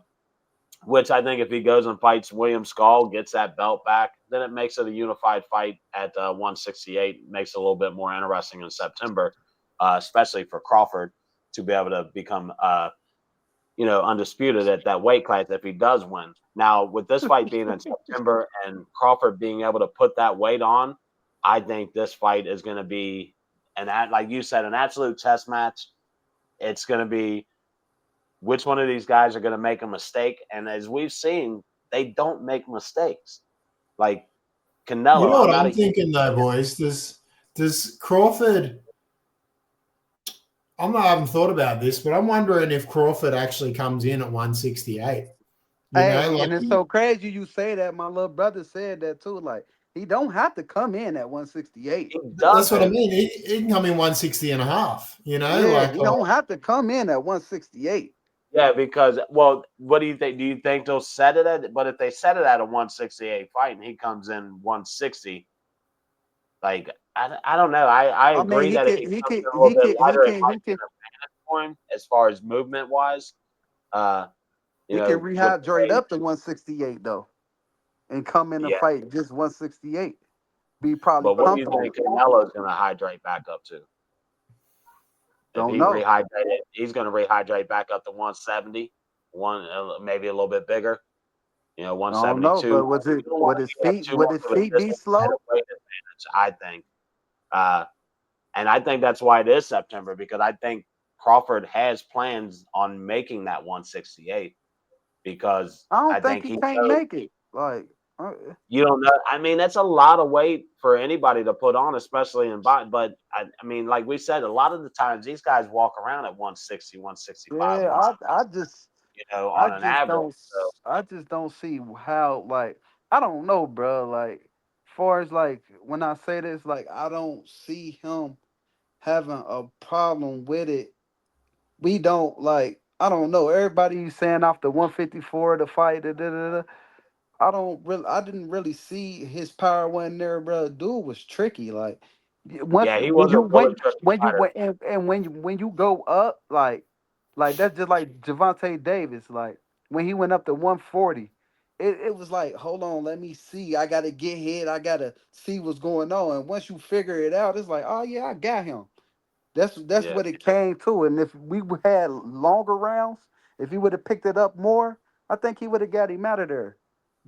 which I think if he goes and fights William Skull, gets that belt back, then it makes it a unified fight at 168. Makes it a little bit more interesting in September, especially for Crawford to be able to become, undisputed at that weight class if he does win. Now, with this fight being in September and Crawford being able to put that weight on, I think this fight is going to be like you said, an absolute chess match. It's going to be which one of these guys are going to make a mistake. And as we've seen, they don't make mistakes. Like You Canelo, know I'm what not a I'm huge thinking though, boys? Does Crawford? I haven't thought about this, but I'm wondering if Crawford actually comes in at 168. You know, Hey, like and it's so crazy you say that. My little brother said that too. Like he don't have to come in at 168. he that's what I doesn't. mean. He can come in 160 and a half. You know, Yeah, like he don't have to come in at 168. Yeah, because well, what do you think? Do you think they'll set it at? But if they set it at a 168 fight and he comes in 160, like I don't know. I I mean, agree he that if can, he he comes can, in a little he bit can, he lighter, it can, might he be can, an advantage for him as far as movement wise. Uh, he can with the rehydrate way, up to 168 though, and come in the yeah. fight just 168. Be probably But what do you comfortable. think Canelo's going to hydrate back up to? If Don't he know. rehydrated, he's going to rehydrate back up to 170, maybe a little bit bigger. I don't know. 172. But was it? You don't want Would to his give feet? too Would much his of a feet be slow? weight advantage, I think. Uh, and I think that's why it is September because I think Crawford has plans on making that 168 because I I don't think think he he can't knows make it. Like, you don't know. I mean, that's a lot of weight for anybody to put on, especially in body. But I mean, like we said, a lot of the times these guys walk around at 160, 165, yeah, I just, on an average. So, I just don't see how, like, I don't know, bro. Like, far as like when I say this, like, I don't see him having a problem with it. We don't like. I don't know. Everybody saying off the 154 the fight. Da, da, da, da. I didn't really see his power wasn't there, bro. Dude was tricky. Like once yeah, he when was a you really tricky when you fighter. went and when you go up, like that's just like Javante Davis. Like when he went up to 140, it was like, hold on, let me see. I gotta get hit. I gotta see what's going on. And once you figure it out, it's like, oh yeah, I got him. That's Yeah, what it came to. And if we had longer rounds, if he would have picked it up more, I think he would have got him out of there.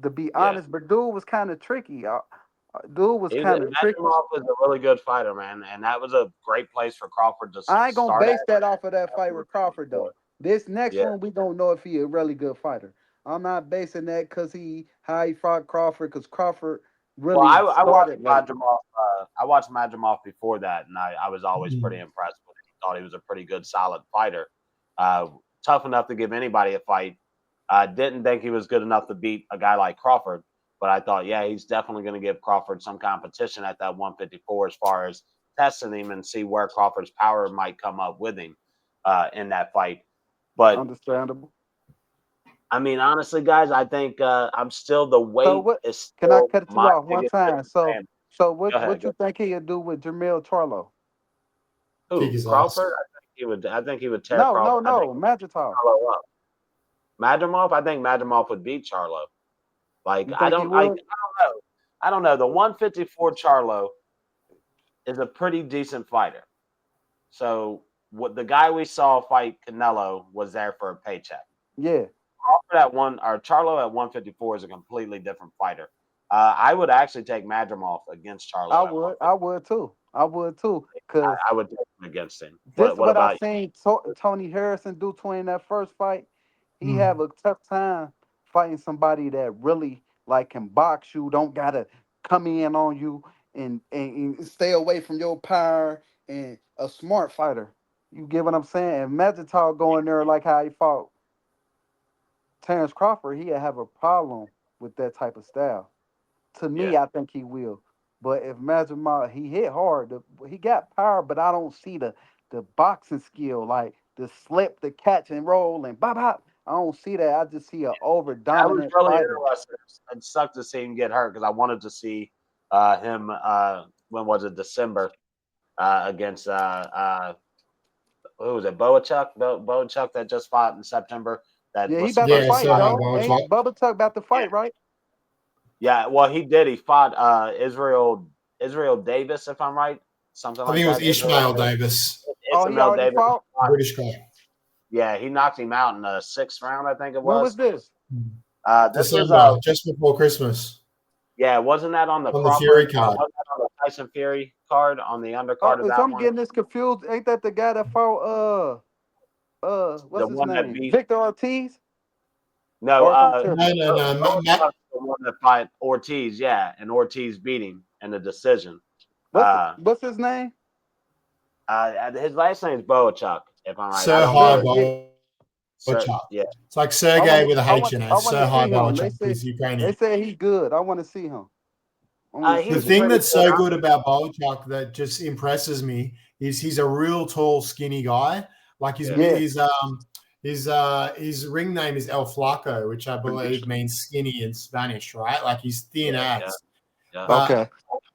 To be yeah. honest, but dude was kind of tricky. Dude was He's kind of tricky. Imagine is a really good fighter, man, and that was a great place for Crawford to I ain't gonna start base at. that off of that fight with Crawford though. This next Yeah. one, we don't know if he a really good fighter. I'm not basing that because how he fought Crawford, because Crawford Well, really I watched started late. Madrimov. I watched Madrimov before that, and I was always pretty Mm. impressed with him. Thought he was a pretty good, solid fighter. Uh, Tough enough to give anybody a fight. I didn't think he was good enough to beat a guy like Crawford, but I thought, yeah, he's definitely going to give Crawford some competition at that 154 as far as testing him and see where Crawford's power might come up with him in that fight. But Understandable. I mean, honestly, guys, I think I'm still the So weight what? is Can I still cut you my off one biggest time? So disadvantage. so Go what ahead. what you think he'll do with Jamil Charlo? Kick Who? his Crawford? ass. I think he would. I think he would tear No, Crawford. no, I think no. Magital. Charlo up. Madrimov. I think Madrimov would beat Charlo. Like You I think he don't. I would? don't know. I don't know. The 154 Charlo is a pretty decent fighter. So what the guy we saw fight Canelo was there for a paycheck. Yeah, Crawford at one or Charlo at 154 is a completely different fighter. I would actually take Madrimov against I Charlo at would. 150. I would too. I would too. Cause I would take him against him. just What what I about you? seen Tony Harrison do to in that first fight, he Mm. have a tough time fighting somebody that really like can box you, don't gotta come in on you and stay away from your power, and a smart fighter. You get what I'm saying? Imagine Tall going there like how he fought Terrence Crawford, he'd have a problem with that type of style. To Yeah. me, I think he will. But if Mazumah, he hit hard. He got power, but I don't see the boxing skill, like the slip, the catch and roll, and bop bop. I don't see that. I just see an over I was dominant really fighter. interested. It sucked to see him get hurt because I wanted to see him. When was it? December against who was it? Boachuk. Boachuk that just fought in September. That Yeah, he was about to supposed Yeah, to fight so fight. high though. ball Ain't top. Bubba Tuck about to Yeah, fight, right? yeah. Well, he did. He fought Israel Davis, if I'm right, something I like think it was that. Israel Ishmael Davis, Oh, he Ismail already Davis. fought. British guy. Yeah, he knocked him out in the 6th round, I think it When was was. this? Mm. This was December, just before Christmas, yeah, wasn't that on the on the Fury Crawford? card. Wasn't that on the Tyson Fury card on the Oh, undercard of is that I'm one? getting this confused. Ain't that the guy that fought? The What's his one that name? beat Victor Ortiz? no, Or if I'm tripping? No, no, no. Boachuk's the one that fought Ortiz, yeah, and Ortiz beat him in the decision. Uh, What's his name? his last name is Boachuk, if I'm right. I Sir don't High know. Sir, yeah. Ball Sir, Chuck. yeah, It's like Sergey with a H in I it. want to Sir High see Ball him. Chuck. He's They Ukrainian. say he's good. I want to see him. I want to The see he's him. thing pretty that's good. so good about Bolchak that just impresses me is he's a real tall, skinny guy. Like Yeah. his ring name is El Flaco, which I believe means skinny in Spanish, right? Like he's thin Yeah, as. yeah. But Okay.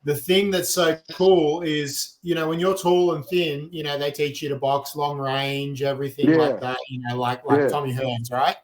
the thing that's so cool is, when you're tall and thin, they teach you to box long range, everything like Yeah. that, like Yeah. Tommy Hearns, right?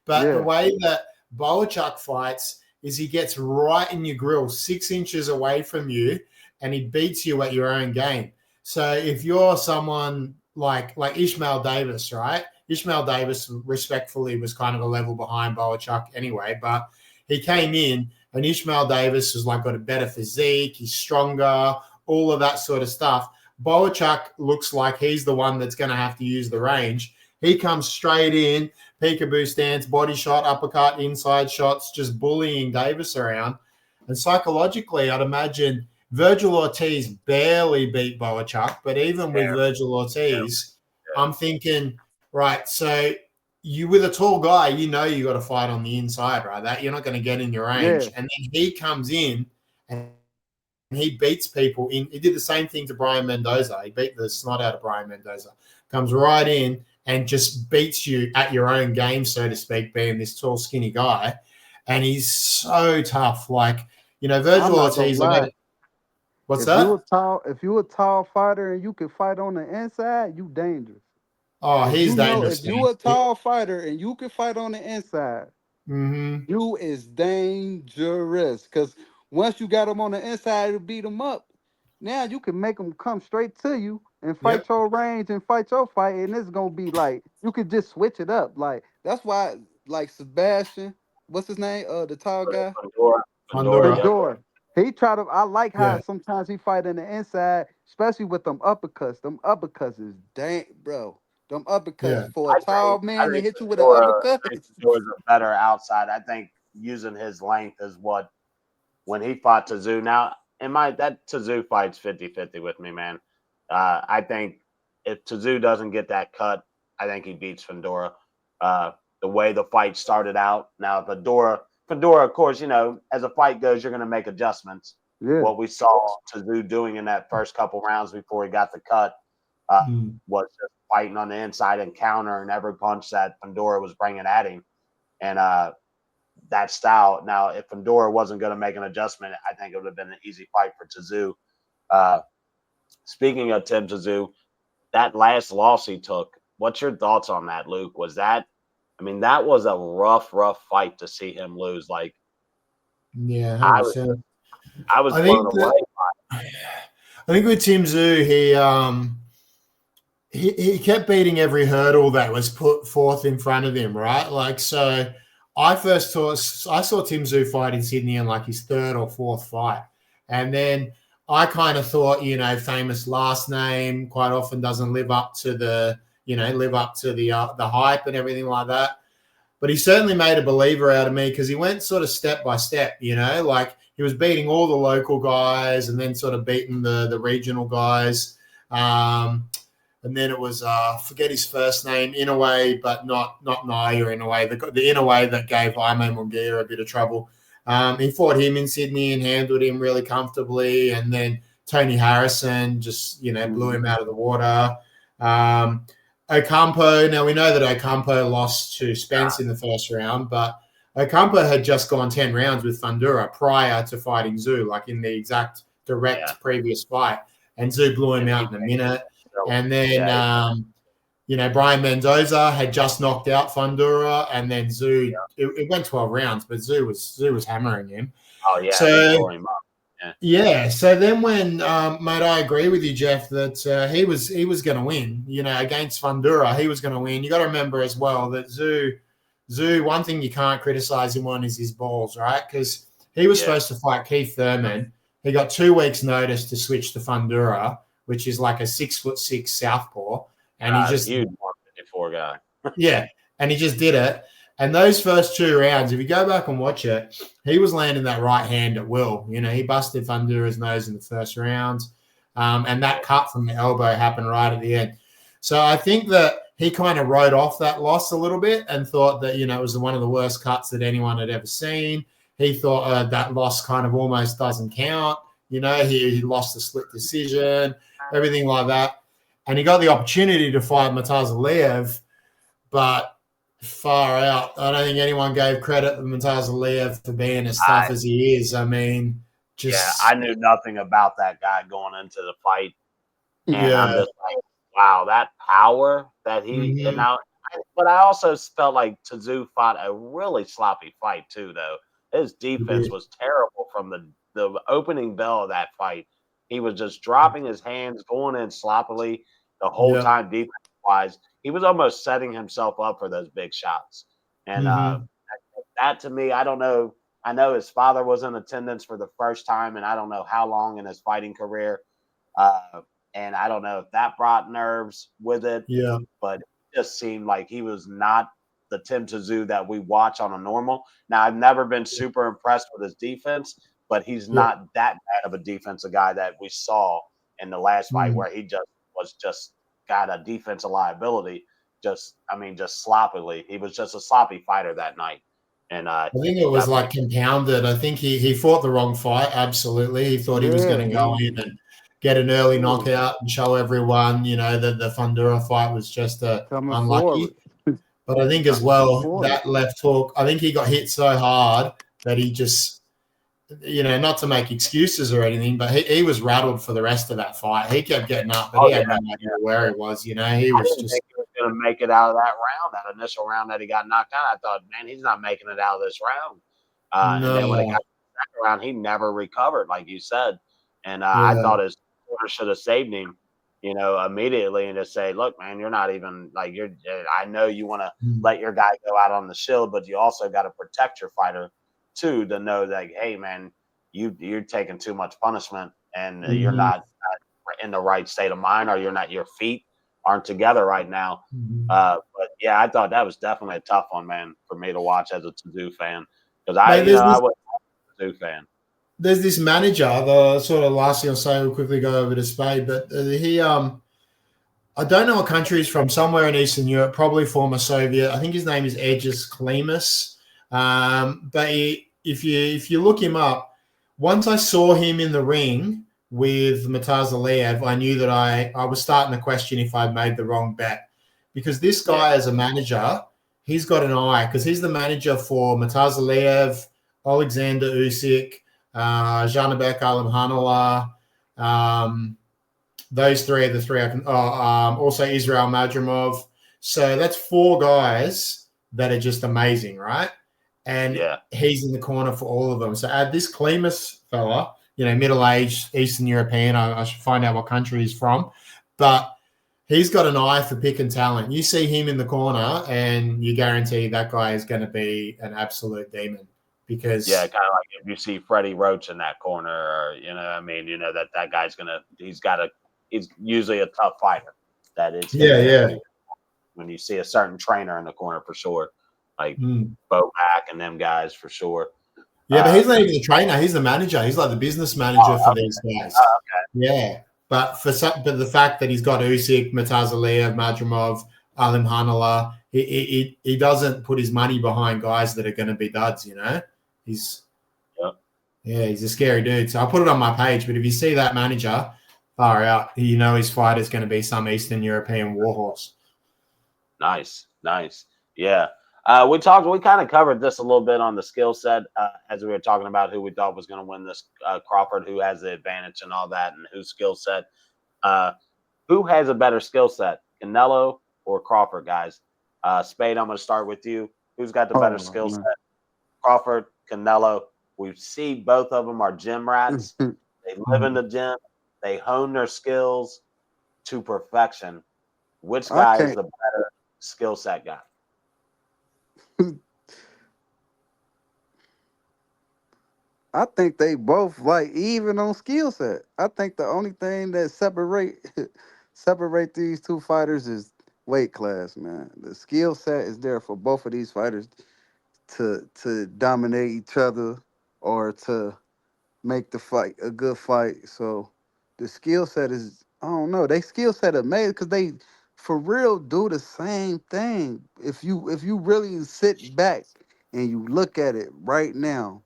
But the Yeah. way that Boachuk fights is he gets right in your grill, 6 inches away from you, and he beats you at your own game. So if you're someone like Ishmael Davis, right? Ishmael Davis, respectfully, was kind of a level behind Boachuk anyway, but he came in, and Ishmael Davis has got a better physique, he's stronger, all of that sort of stuff. Boachuk looks like he's the one that's going to have to use the range. He comes straight in, peekaboo stance, body shot, uppercut, inside shots, just bullying Davis around. And psychologically, I'd imagine Virgil Ortiz barely beat Boachuk, but even with Virgil Ortiz, I'm thinking, right, so, you with a tall guy, you got to fight on the inside, right? That you're not going to get in your range. Yeah. And then he comes in and he beats people in. He did the same thing to Brian Mendoza. He beat the snot out of Brian Mendoza. Comes right in and just beats you at your own game, so to speak, being this tall, skinny guy. And he's so tough. Like, I'm Virgil not gonna Ortiz. lie. What's If you that? a tall fighter and you can fight on the inside, you dangerous. Oh, If he's you know, dangerous, if you man. a tall fighter and you can fight on the inside, Mm-hmm. you is dangerous. Because once you got them on the inside to beat them up, now you can make them come straight to you and fight Yep. your range and fight your fight, and it's gonna be like you could just switch it up. Like that's why, like Sebastian, what's his name? The tall guy. Fedora, Fandora. yep. Fedora. He try to. I like how Yeah. sometimes he fight in the inside, especially with them uppercuts. Them uppercuts is dang, bro. Them uppercuts Yeah. for a tall I man to think hit you with an uppercut. Fedora's a better outside. I think using his length is what when he fought Tszyu. Now, that Tszyu fight's 50-50 with me, man. I think if Tszyu doesn't get that cut, I think he beats Fedora. The way the fight started out. Now, Fedora, of course, as a fight goes, you're going to make adjustments. Yeah, What we saw Tszyu doing in that first couple rounds before he got the cut uh, Mm. was just fighting on the inside and countering every punch that Fedora was bringing at him. And that style. Now, if Fedora wasn't going to make an adjustment, I think it would have been an easy fight for Tszyu. Speaking of Tim Tszyu, that last loss he took, what's your thoughts on that, Luke? That was a rough fight to see him lose. Like, Yeah, I was 100%. I blown think away. I think with Tim Tszyu, he kept beating every hurdle that was put forth in front of him, right? Like, so I saw Tim Tszyu fight in Sydney in like his third or fourth fight. And then I kind of thought, famous last name quite often doesn't live up to the hype and everything like that. But he certainly made a believer out of me because he went sort of step by step, like he was beating all the local guys and then sort of beating the regional guys. And then it was forget his first name, Inoue, but not Naya Inoue, the Inoue that gave Jaime Munguia a bit of trouble. He fought him in Sydney and handled him really comfortably. And then Tony Harrison just, blew him out of the water. Ocampo, now we know that Ocampo lost to Spence in the first round, but Ocampo had just gone 10 rounds with Fundura prior to fighting Tszyu, like in the exact direct previous fight. And Tszyu blew him out in a minute. And then, Brian Mendoza had just knocked out Fundura, and then Tszyu, it went 12 rounds, but Tszyu was hammering him. Oh, yeah. So, he tore him up. Yeah. So then when, mate, I agree with you, Jeff, that he was going to win, against Fundura, he was going to win. You got to remember as well that Tszyu, one thing you can't criticize him on is his balls, right? Because he was supposed to fight Keith Thurman. He got 2 weeks notice to switch to Fundura, which is like a 6'6" southpaw. And he just huge 154 guy. Yeah. And he just did it. And those first 2 rounds, if you go back and watch it, he was landing that right hand at will. He busted Fundura's nose in the first round. And that cut from the elbow happened right at the end. So I think that he kind of wrote off that loss a little bit and thought that, it was one of the worst cuts that anyone had ever seen. He thought that loss kind of almost doesn't count. He lost a split decision, everything like that. And he got the opportunity to fight Murtaza, but far out. I don't think anyone gave credit to Murtaza for being as tough as he is. I mean, I knew nothing about that guy going into the fight. And I'm just like, wow, that power that he but I also felt like Tszyu fought a really sloppy fight too, though. His defense was terrible from the opening bell of that fight. He was just dropping his hands, going in sloppily the whole time defense-wise. He was almost setting himself up for those big shots. And that to me, I don't know. I know his father was in attendance for the first time, and I don't know how long in his fighting career. And I don't know if that brought nerves with it. Yeah. But it just seemed like he was not the Tim Tszyu that we watch on a normal. Now, I've never been super impressed with his defense, but he's not that bad of a defensive guy that we saw in the last fight where he just got a defensive liability. just sloppily. He was just a sloppy fighter that night. And I think it was like compounded. I think he fought the wrong fight. Absolutely. He thought he was going to go in and get an early knockout and show everyone, that the Fundura fight was just unlucky. But I think as well, that left hook, I think he got hit so hard that he just, not to make excuses or anything, but he was rattled for the rest of that fight. He kept getting up, but he had no idea where he was. He was just. Think he was going to make it out of that round, that initial round that he got knocked out. I thought, man, he's not making it out of this round. No. And then when it got to the second round, he never recovered, like you said. And I thought his corner should have saved him, immediately and just say, look, man, you're not even I know you want to let your guy go out on the shield, but you also got to protect your fighter too, to know that, hey, man, you're taking too much punishment and you're not in the right state of mind, or your feet aren't together right now. But yeah, I thought that was definitely a tough one, man, for me to watch as a Tszyu fan, because I was a Tszyu fan. There's this manager, the sort of last thing I'll say, we'll quickly go over to Spade, but he, I don't know what country he's from, somewhere in Eastern Europe, probably former Soviet. I think his name is Edges Klimas. But if you look him up, once I saw him in the ring with Murtazaliev, I knew that I was starting to question if I'd made the wrong bet, because this guy as a manager, he's got an eye, because he's the manager for Murtazaliev, Alexander Usyk, Janabek Alimhanullah. Those three are the three I can. Also Israel Madrimov. So that's four guys that are just amazing, right? And he's in the corner for all of them. So add this Klimas fella, middle-aged Eastern European. I should find out what country he's from, but he's got an eye for picking talent. You see him in the corner, and you guarantee that guy is going to be an absolute demon. Because kind of like if you see Freddie Roach in that corner, or that guy's he's usually a tough fighter. That is when you see a certain trainer in the corner, for sure, like Bo Pack and them guys, for sure. Yeah, but he's not even the trainer; he's the manager. He's like the business manager for these guys. Yeah, but the fact that he's got Usyk, Murtazaliev, Madrimov, Alimhanullah, he doesn't put his money behind guys that are going to be duds. He's a scary dude. So I'll put it on my page. But if you see that manager, far out, his fight is going to be some Eastern European warhorse. Nice. Yeah. We kind of covered this a little bit on the skill set as we were talking about who we thought was going to win this, Crawford, who has the advantage and all that, and whose skill set. Who has a better skill set, Canelo or Crawford, guys? Spade, I'm going to start with you. Who's got the better skill set? Crawford, Canelo. We see both of them are gym rats. They live in the gym. They hone their skills to perfection. Which guy is the better skill set guy? I think they both even on skill set. I think the only thing that separate these two fighters is weight class, man. The skill set is there for both of these fighters to dominate each other or to make the fight a good fight. So the skill set is, I don't know, they skill set amazing because they for real do the same thing. If you really sit back and you look at it right now,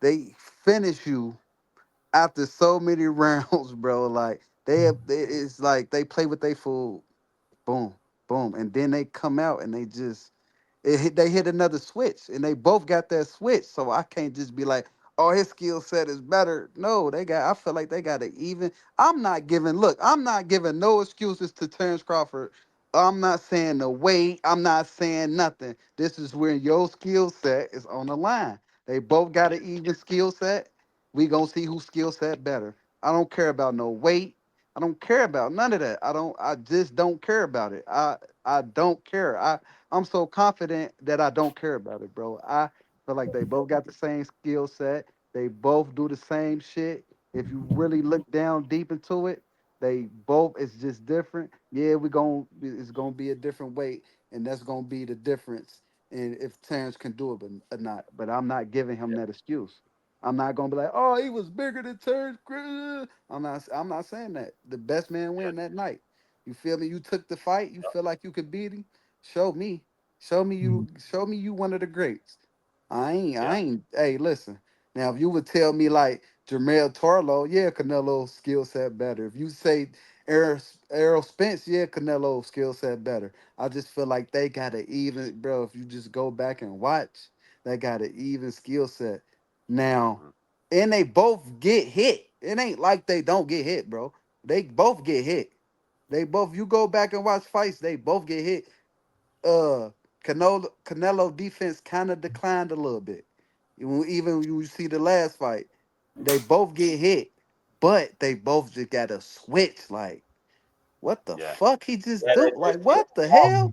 they finish you after so many rounds, bro. Like it's like they play with their food, boom, boom, and then they come out and they hit another switch, and they both got that switch. So I can't just be like, oh, his skill set is better. No, I feel like they got to even. I'm not giving no excuses to Terrence Crawford. I'm not saying the weight. I'm not saying nothing. This is where your skill set is on the line. They both got an even skill set. We gonna see whose skill set better. I don't care about no weight. I don't care about none of that. I just don't care about it. I don't care. I'm so confident that I don't care about it, bro. I feel like they both got the same skill set. They both do the same shit. If you really look down deep into it, they both it's just different. Yeah, it's gonna be a different weight, and that's gonna be the difference in if Terrence can do it or not. But I'm not giving him that excuse. I'm not gonna be like, oh, he was bigger than Terrence. I'm not saying that. The best man win that night. You feel me? You took the fight. You feel like you could beat him. Show me. Show me you. Show me you one of the greats. I ain't. Yeah. I ain't. Hey, listen. Now, if you would tell me like Jermell Tarlow, yeah, Canelo's skill set better. If you say Errol Spence, yeah, Canelo's skill set better. I just feel like they got an even, bro. If you just go back and watch, they got an even skill set. Now, Mhm. and they both get hit. It ain't like they don't get hit, bro. They both get hit. They both. You go back and watch fights. They both get hit. Canelo defense kind of declined a little bit. Even you see the last fight, they both get hit, but they both just got a switch. Like, what the Yeah. fuck he just Yeah, do? they Like, seem to what the walk, hell?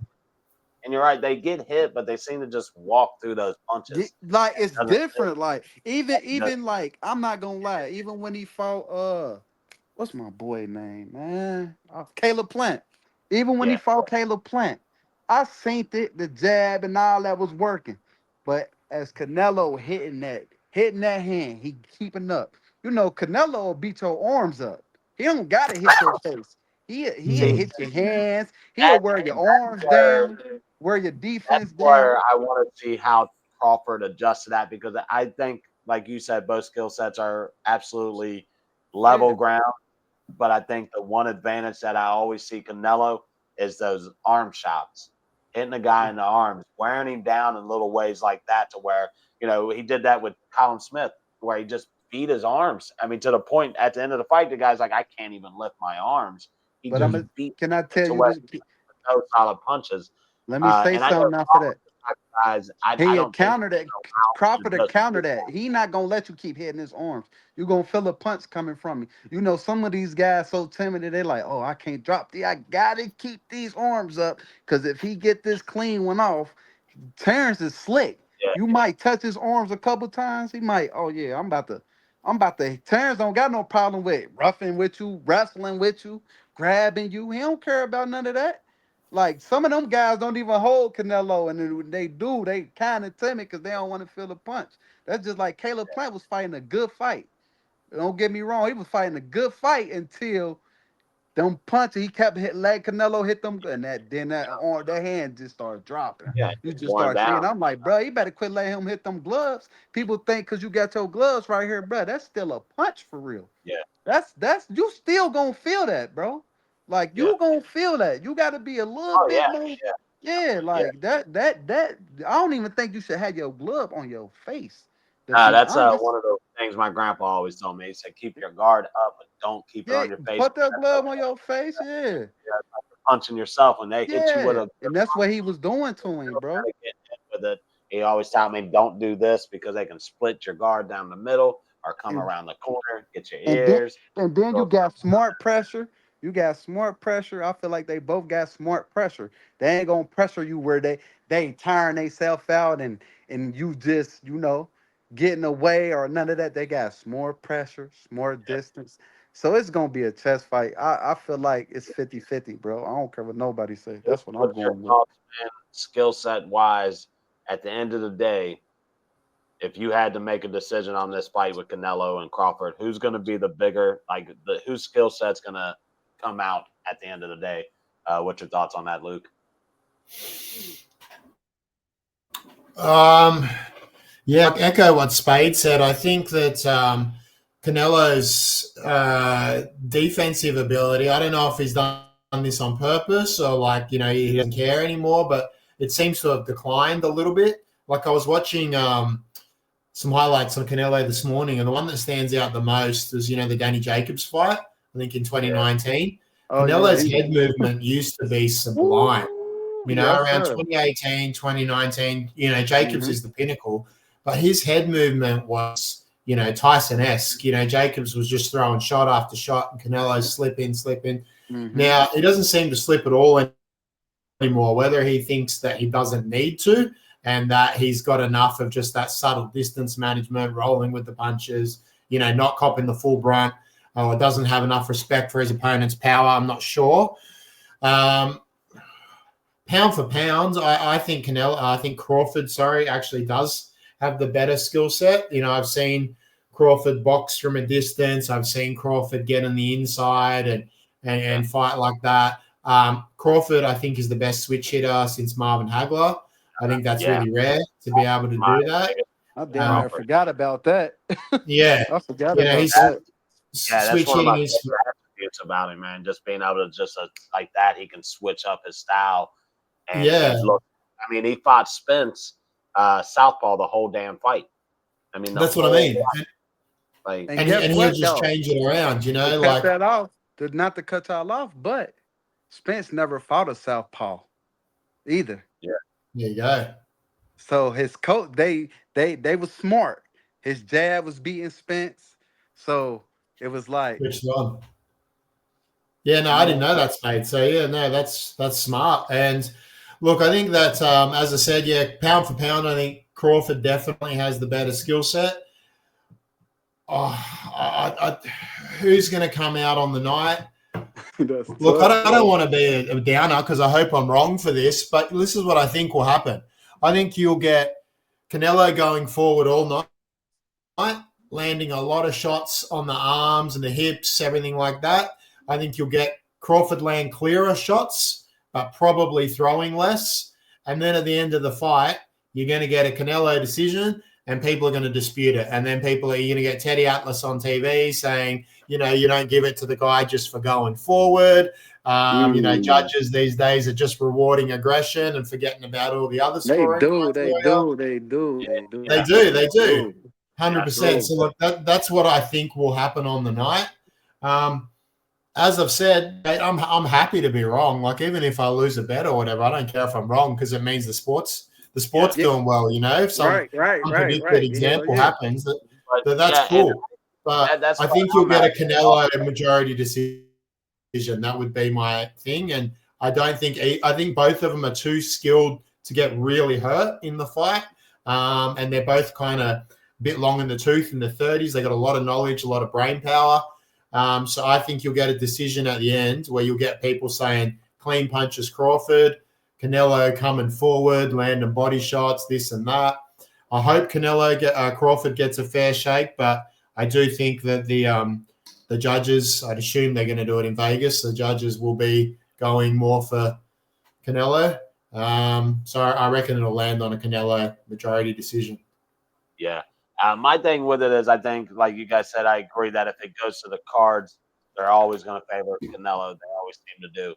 and you're right. They get hit, but they seem to just walk through those punches. Like, And it's it doesn't feel different. Like, like even like, I'm not gonna lie. Even when he fought, what's my boy name, man? Caleb Plant. Even when he yeah, fought Caleb Plant, I seen it, the jab and all that was working. But as Canelo hitting that hand, he keeping up. You know, Canelo will beat your arms up. He don't gotta hit your face. He'll see, hit your hands. He'll that wear your that's arms where down, wear your that's defense down. where I want to see how Crawford adjusts to that because I think, like you said, both skill sets are absolutely Yeah. level ground. But I think the one advantage that I always see Canelo is those arm shots, hitting the guy in the arms, wearing him down in little ways like that to where, he did that with Colin Smith, where he just beat his arms. I mean, to the point at the end of the fight, the guy's like, I can't even lift my arms. He But just beat can I me tell to you where this? no solid punches. Let me say And I know something after that. guys, I He a don't think counter that how to Crawford a just counter that. He not gonna let you keep hitting his arms. You gonna feel a punch coming from me. You know, some of these guys so timid that they like, oh, I can't drop the. I gotta keep these arms up because if he get this clean one off, Terrence is slick. yeah, You might touch his arms a couple times. He might. Oh yeah, I'm about to. Terrence don't got no problem with roughing with you, wrestling with you, grabbing you. He don't care about none of that. Like some of them guys don't even hold Canelo, and then when they do, they kind of timid because they don't want to feel a punch. That's just like Caleb Plant was fighting a good fight. Don't get me wrong, he was fighting a good fight until them punches. He kept let Canelo hit them, and that hand just started dropping. yeah, You just just worn start seeing. down. I'm like, bro, you better quit letting him hit them gloves. People think because you got your gloves right here, bro, that's still a punch for real. Yeah, That's you still gonna feel that, bro. Like yeah. you gonna feel that. You got to be a little Oh bit yeah, more. yeah, Yeah, yeah. like that. I don't even think you should have your glove on your face. To be That's honest. one of those things my grandpa always told me. He said, "Keep your guard up, but don't keep it Yeah, on your face." put that glove on your face. Yeah, You're punching yourself when they hit you with yeah, a and that's what he was doing to him, middle, bro. try to get hit with it. He always told me, "Don't do this because they can split your guard down the middle or come And around the corner, get your and then ears." and then you So, got smart pressure. You got smart pressure. I feel like they both got smart pressure. They ain't gonna pressure you where they tiring themselves out and you just getting away or none of that. They got smart pressure, smart yeah. distance. So it's gonna be a chess fight. I feel like it's 50-50, bro. I don't care what nobody say. That's what I'm What's your going with. thoughts, man? Skill set wise, at the end of the day, if you had to make a decision on this fight with Canelo and Crawford, who's going to be the bigger, like whose skill set's going to come out at the end of the day? What's your thoughts on that, Luke? Um, yeah, like echo what Spade said. I think that Canelo's defensive ability, I don't know if he's done this on purpose or he doesn't care anymore, but it seems to have declined a little bit. Like I was watching some highlights on Canelo this morning, and the one that stands out the most is, the Danny Jacobs fight, I think in Yeah, 2019. Oh yeah, Canelo's head movement used to be sublime. yes Around sir. 2018, 2019, Jacobs Hmm. is the pinnacle, but his head movement was, Tyson-esque. Jacobs was just throwing shot after shot, and Canelo's slipping. Hmm. Now, he doesn't seem to slip at all anymore, whether he thinks that he doesn't need to and that he's got enough of just that subtle distance management, rolling with the punches, not copping the full brunt, or doesn't have enough respect for his opponent's power. I'm not sure. Pound for pound, I think Crawford, actually does have the better skill set. I've seen Crawford box from a distance. I've seen Crawford get on the inside and fight like that. Crawford, I think, is the best switch hitter since Marvin Hagler. I think that's really rare to be able to do that. I damn near forgot about that. Yeah. I forgot You know, about he's that. Yeah, that's switch one of my hitting is favorite attributes about him, man. Just being able to just like that, he can switch up his style. And yeah. I mean, he fought Spence southpaw the whole damn fight. I mean, That's what I mean. Like, And guess he'll what, just though? change it around, you know, To cut like that off, not to cut y'all off, but Spence never fought a southpaw either. yeah, there you go. So his coach, they was smart. His jab was beating Spence, so it was like, Switched on. Yeah, no, I didn't man, know that, Spade. So yeah, no, that's smart. And look, I think that as I said, yeah, pound for pound, I think Crawford definitely has the better skill set. Oh, who's going to come out on the night? that's Look, tough. I don't want to be a downer because I hope I'm wrong for this, but this is what I think will happen. I think you'll get Canelo going forward all night, landing a lot of shots on the arms and the hips, everything like that. I think you'll get Crawford land clearer shots, but probably throwing less. And then at the end of the fight, you're going to get a Canelo decision and people are going to dispute it. And then you're going to get Teddy Atlas on TV saying, you know, you don't give it to the guy just for going forward. You know, judges these days are just rewarding aggression and forgetting about all the other scoring. They do. 100%. So look, that's what I think will happen on the night. As I've said, I'm happy to be wrong. Like even if I lose a bet or whatever, I don't care if I'm wrong because it means the sport's doing well. You know, if some unpredicted example happens, that's cool. But I think you'll get a Canelo majority decision. That would be my thing, and I think both of them are too skilled to get really hurt in the fight, and they're both kind of a bit long in the tooth in the 30s. They got a lot of knowledge, a lot of brain power. So I think you'll get a decision at the end where you'll get people saying clean punches Crawford, Canelo coming forward, landing body shots, this and that. I hope Crawford gets a fair shake, but I do think that the judges, I'd assume they're going to do it in Vegas. The judges will be going more for Canelo. So I reckon it'll land on a Canelo majority decision. Yeah. My thing with it is I think, like you guys said, I agree that if it goes to the cards, they're always going to favor Canelo. They always seem to do.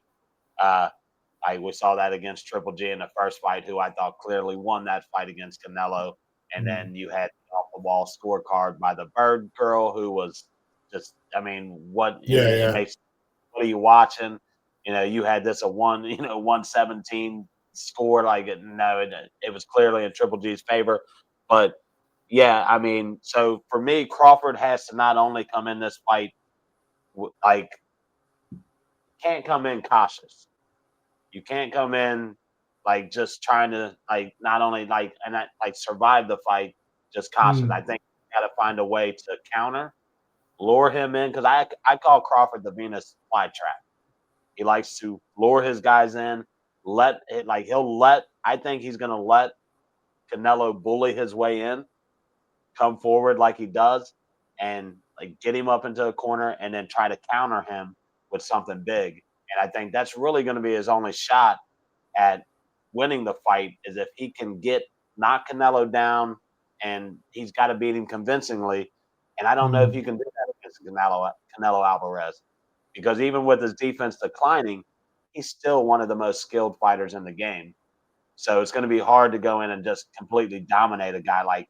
We saw that against Triple G in the first fight, who I thought clearly won that fight against Canelo. And then you had off the wall scorecard by the Bird girl, who was just, I mean, what are you watching? You know, you had this 117 score. Like, no, it was clearly in Triple G's favor. But yeah, I mean, so for me, Crawford has to not only come in this fight, can't come in cautious. You can't come in like just trying to not only survive the fight, just cautious. I think you got to find a way to counter, lure him in, because I call Crawford the Venus flytrap. He likes to lure his guys in, I think he's going to let Canelo bully his way in, come forward like he does, and get him up into a corner and then try to counter him with something big. And I think that's really going to be his only shot at winning the fight, is if he can knock Canelo down, and he's got to beat him convincingly. And I don't know if you can do that against Canelo Alvarez, because even with his defense declining, he's still one of the most skilled fighters in the game. So it's going to be hard to go in and just completely dominate a guy like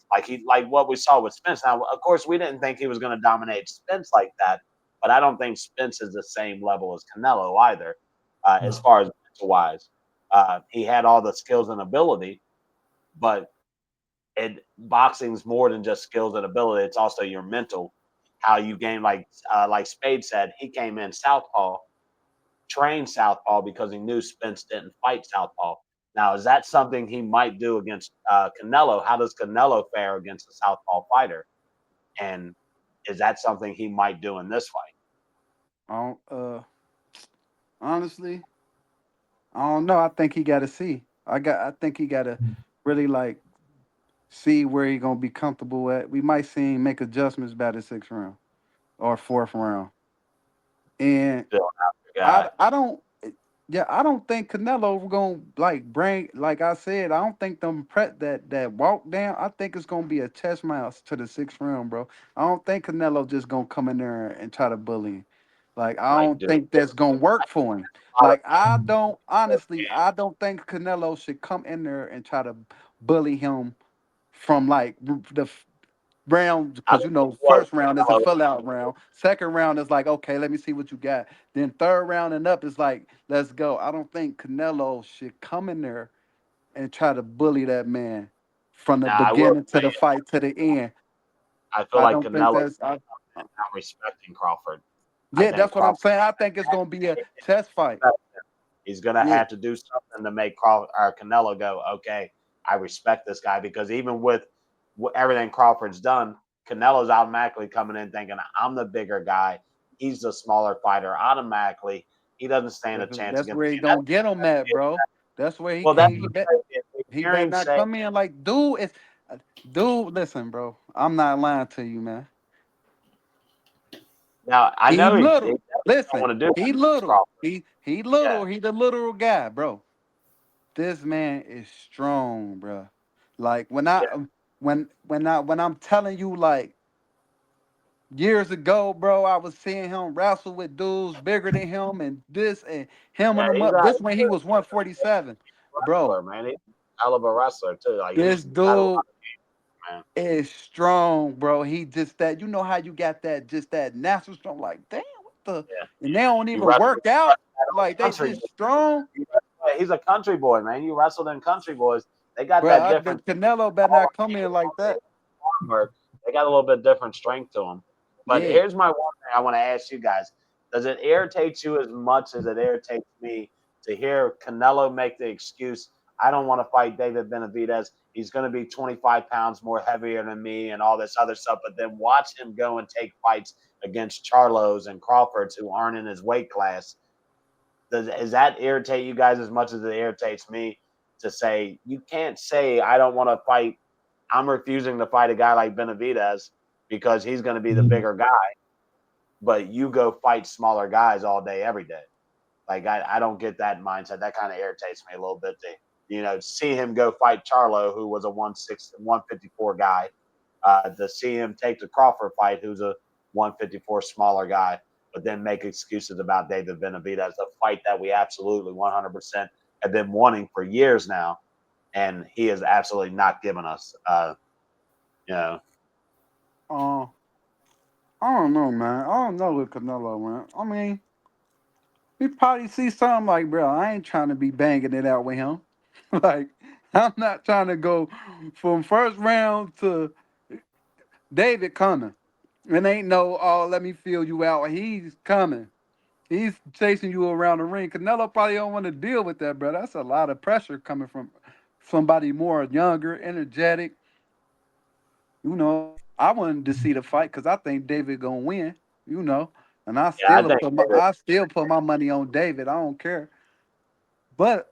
what we saw with Spence. Now, of course, we didn't think he was going to dominate Spence like that, but I don't think Spence is the same level as Canelo either, as far as mental wise. He had all the skills and ability, but boxing's more than just skills and ability. It's also your mental, how you game. Like Spade said, he came in southpaw, trained southpaw because he knew Spence didn't fight southpaw. Now, is that something he might do against Canelo? How does Canelo fare against a southpaw fighter? And is that something he might do in this fight? Honestly, I don't know. I think he got to see. I think he got to really see where he gonna be comfortable at. We might see him make adjustments by the 6th round or 4th round. And I don't. Yeah, I don't think Canelo gonna like bring, like I said, I don't think them that walk down. I think it's gonna be a chess match to the 6th round, bro. I don't think Canelo just gonna come in there and try to bully him. Like I Like, don't dude, think that's gonna work for him. a lot of Like I don't honestly, I don't think Canelo should come in there and try to bully him from like the round, I because think you know, what first round is a Canelo, fill out round. Second round is like, okay, let me see what you got. Then third round and up is like, let's go. I don't think Canelo should come in there and try to bully that man from the now I will beginning to say, the fight to the end. I feel I like don't think Canelo that's. is not respecting Crawford. I Yeah, think that's what I'm Crawford. saying. I think it's gonna be a test fight. He's going to Yeah, have to do something to make Crawford or Canelo go, okay, I respect this guy because even with everything Crawford's done, Canelo's automatically coming in thinking, I'm the bigger guy. He's the smaller fighter. Automatically, he doesn't stand a chance that's against where me. he And that's, gonna get him at, bro. That's where he well, that's can't. what He hear better him not say. come in like, dude. It's dude. Listen, bro. I'm not lying to you, man. Now, I He know he little. definitely don't Listen, want to do he that, little. Crawford. He little. Yeah. He the little guy, bro. This man is strong, bro. Like Yeah. when I'm telling you, like years ago, bro, I was seeing him wrestle with dudes bigger than him and this and him Yeah. and them He's up. a This when he was 147, bro. wrestler, man. He's a hell of a wrestler, too. Like, This he's got a lot, dude man. is strong, bro. He just that, you know how you got that, just that natural strong. Like, damn, what the? Yeah. And they don't He even wrestled work out. that old Like they country. just strong, He's a country boy, man. You wrestle them country boys. They got bro. that The different Canelo better not come in like that. work. They got a little bit different strength to them. But Yeah. here's my one thing I want to ask you guys: does it irritate you as much as it irritates me to hear Canelo make the excuse, "I don't want to fight David Benavidez. He's going to be 25 pounds more heavier than me, and all this other stuff." But then watch him go and take fights against Charlos and Crawfords who aren't in his weight class. Does that irritate you guys as much as it irritates me to say you can't say I don't want to fight? I'm refusing to fight a guy like Benavidez because he's going to be the bigger guy, but you go fight smaller guys all day, every day. Like I don't get that mindset. That kind of irritates me a little bit. See him go fight Charlo, who was a 154 guy, to see him take the Crawford fight, who's a 154 smaller guy, but then make excuses about David Benavidez, a fight that we absolutely 100% have been wanting for years now, and he has absolutely not given us. You know, Uh, I don't know, man. I don't know with Canelo, man. I mean, he probably see something like, bro, I ain't trying to be banging it out with him. Like, I'm not trying to go from first round to David coming. And ain't no, oh, let me feel you out. He's coming. He's chasing you around the ring. Canelo probably don't want to deal with that, bro. That's a lot of pressure coming from somebody more younger, energetic. You know, I wanted to see the fight because I think David gonna win. You know, and yeah, I think I still put my money on David. I don't care. But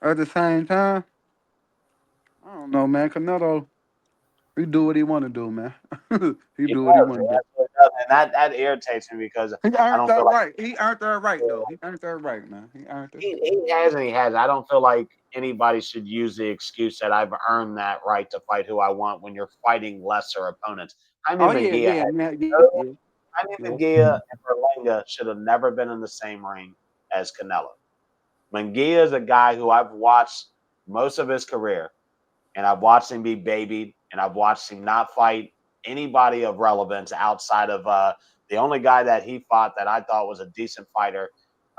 at the same time, I don't know, man. Canelo, he do what he want to do, man. He he do what he does. He want to do. absolutely does, and that irritates me because He I earned don't feel that like right. He earned that right, though. He earned that right, man. He earned it. he has and he has. I don't feel like anybody should use the excuse that I've earned that right to fight who I want when you're fighting lesser opponents. Jaime Oh yeah, Munguia yeah, had man. Yeah, no. yeah, Jaime yeah. Munguia and Berlanga should have never been in the same ring as Canelo. Munguia is a guy who I've watched most of his career, and I've watched him be babied, and I've watched him not fight anybody of relevance outside of the only guy that he fought that I thought was a decent fighter,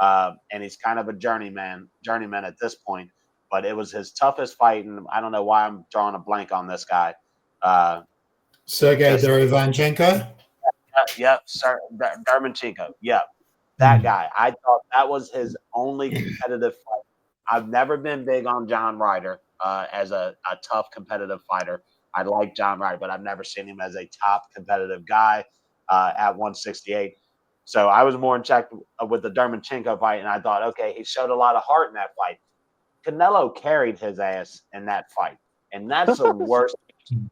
and he's kind of a journeyman at this point. But it was his toughest fight, and I don't know why I'm drawing a blank on this guy. Uh, Sergey just Derevyanchenko. yep, sir, Dermanchenko, yep, that guy. I thought that was his only competitive fight. I've never been big on John Ryder as a tough competitive fighter. I like John Ryder, but I've never seen him as a top competitive guy at 168. So I was more in check with the Dermanchenko fight, and I thought, okay, he showed a lot of heart in that fight. Canelo carried his ass in that fight, and that's the worst.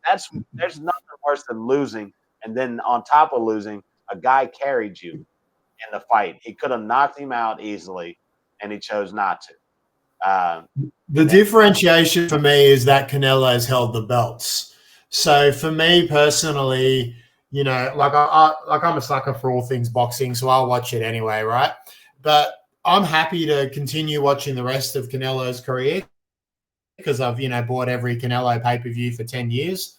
That's There's nothing worse than losing, and then on top of losing, a guy carried you in the fight. He could have knocked him out easily, and he chose not to. The differentiation for me is that Canelo's held the belts. So for me personally, you know, like I'm a sucker for all things boxing, so I'll watch it anyway, right? But I'm happy to continue watching the rest of Canelo's career because I've, you know, bought every Canelo pay-per-view for 10 years.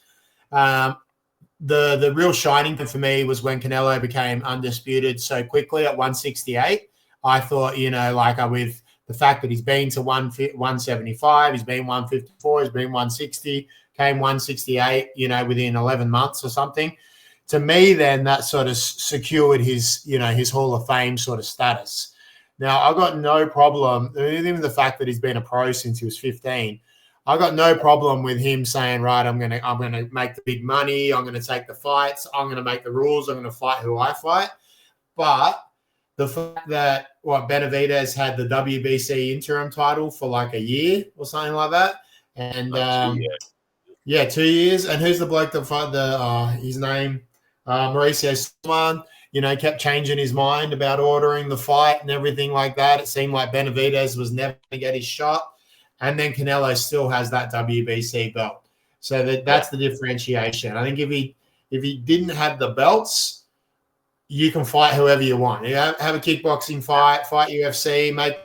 The real shining point for me was when Canelo became undisputed so quickly at 168. I thought, you know, like with the fact that he's been to 175, he's been 154, he's been 160, came 168, you know, within 11 months or something. To me, then that sort of secured his, you know, his Hall of Fame sort of status. Now, I've got no problem, even the fact that he's been a pro since he was 15. I got no problem with him saying, right, I'm gonna make the big money, I'm gonna take the fights, I'm gonna make the rules, I'm gonna fight who I fight. But the fact that Benavidez had the WBC interim title for like a year or something like that, and 2 years. And who's the bloke that fought his name? Mauricio Sulaiman, you know, kept changing his mind about ordering the fight and everything like that. It seemed like Benavidez was never going to get his shot. And then Canelo still has that WBC belt. So that's the differentiation. I think if he didn't have the belts, you can fight whoever you want. You know, have a kickboxing fight UFC, make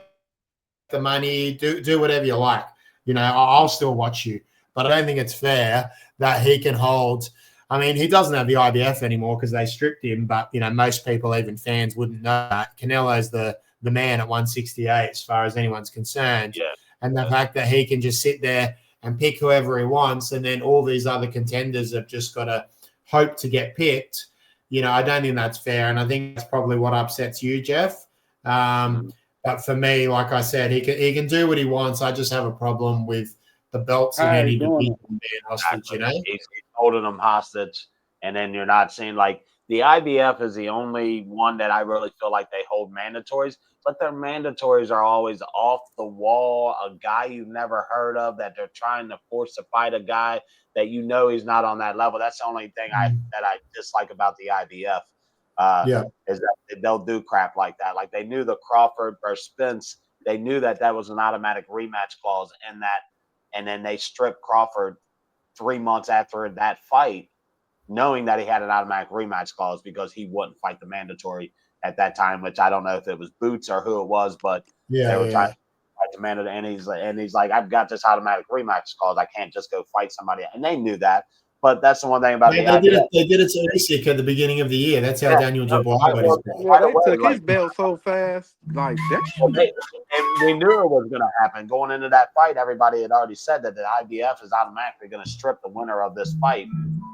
the money, do whatever you like. You know, I'll still watch you. But I don't think it's fair that he can hold. I mean, he doesn't have the IBF anymore because they stripped him. But, you know, most people, even fans, wouldn't know that. Canelo's the man at 168 as far as anyone's concerned. Yeah. And the fact that he can just sit there and pick whoever he wants, and then all these other contenders have just got to hope to get picked, you know, I don't think that's fair. And I think that's probably what upsets you, Jeff. But for me, like I said, he can do what he wants. I just have a problem with the belts in any division being hostage, you know? He's holding them hostage, and then you're not seeing, like, the IBF is the only one that I really feel like they hold mandatories, but their mandatories are always off the wall, a guy you've never heard of that they're trying to force to fight a guy that you know he's not on that level. That's the only thing I dislike about the IBF. Is that they'll do crap like that. Like they knew the Crawford versus Spence, they knew that was an automatic rematch clause in that, and then they stripped Crawford 3 months after that fight, knowing that he had an automatic rematch clause because he wouldn't fight the mandatory at that time, which I don't know if it was Boots or who it was, but they were trying to fight the mandatory, and he's like, I've got this automatic rematch clause, I can't just go fight somebody, and they knew that. But that's the one thing about they did it to Usyk at the beginning of the year. That's how Daniel Dubois got his belt. Yeah, they took his belt so fast. Like that. And we knew it was going to happen. Going into that fight, everybody had already said that the IBF is automatically going to strip the winner of this fight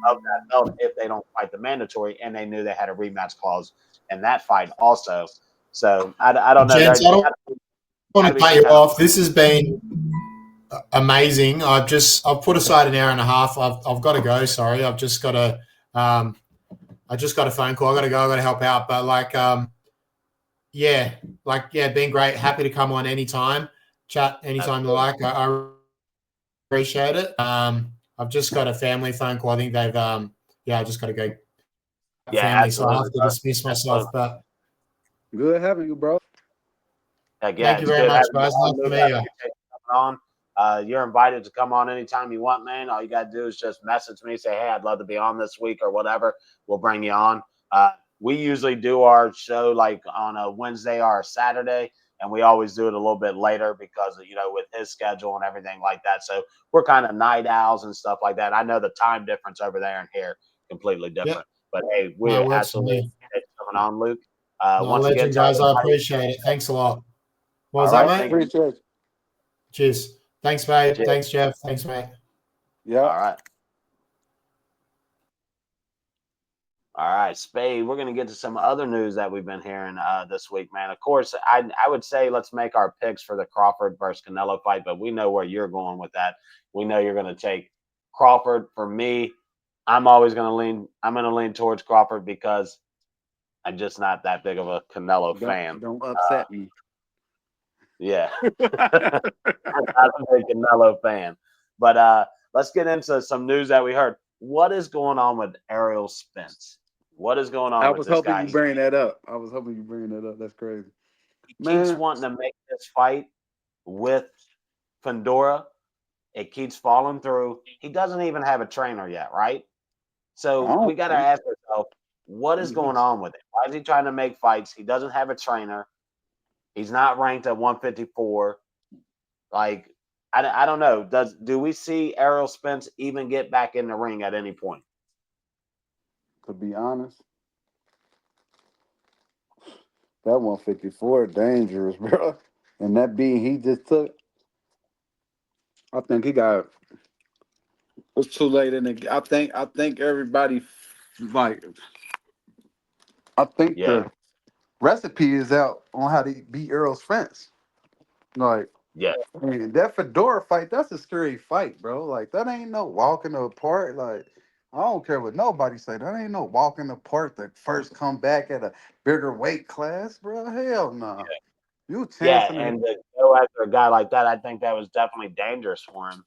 of that belt if they don't fight the mandatory, and they knew they had a rematch clause in that fight also. So I don't know. Gents, I don't want to cut you off. This has been amazing. I've put aside an hour and a half. I've got to go. Sorry, I've just got a I just got a phone call. I got to go. I got to help out. But been great. Happy to come on anytime. Chat anytime you like. I appreciate it. I've just got a family phone call. I think they've I just got to go. Family, so I have to dismiss myself. But good having you, bro. Thank you very much, guys. Nice to meet you. On. You're invited to come on anytime you want, man. All you got to do is just message me, say, hey, I'd love to be on this week or whatever. We'll bring you on. We usually do our show like on a Wednesday or a Saturday, and we always do it a little bit later because, you know, with his schedule and everything like that. So we're kind of night owls and stuff like that. I know the time difference over there and here completely different. Yep. But, hey, we're absolutely coming on, Luke. Once again, guys, I appreciate it. Thanks a lot. What was that, mate? Appreciate it. Cheers. Thanks, mate. Cheers. Thanks, Jeff. Thanks, mate. Yeah. All right, Spade, we're going to get to some other news that we've been hearing this week, man. Of course, I would say let's make our picks for the Crawford versus Canelo fight, but we know where you're going with that. We know you're going to take Crawford. For me, I'm going to lean towards Crawford because I'm just not that big of a Canelo fan. Don't upset me. Yeah. I'm a big Canelo fan. But let's get into some news that we heard. What is going on with Errol Spence? What is going on with this guy? I was hoping you bring that up. That's crazy. He keeps Man, wanting to make this fight with Fundora. It keeps falling through. He doesn't even have a trainer yet, right? I So we got to don't. ask ourselves, what is going on with it? Why is he trying to make fights? He doesn't have a trainer. He's not ranked at 154. Like, I don't know. Do we see Errol Spence even get back in the ring at any point? To be honest, that 154 dangerous, bro. And that being he just took, I think he got. It's too late in the. I think everybody like. I think Yeah, the recipe is out on how to beat Earl Spence. Like, yeah, man, that Fedora fight, that's a scary fight, bro. Like, that ain't no walking apart. Like, I don't care what nobody say. That ain't no walking apart. The first come back at a bigger weight class, bro. Hell no. You yeah. chancing And it. to go after a guy like that, I think that was definitely dangerous for him.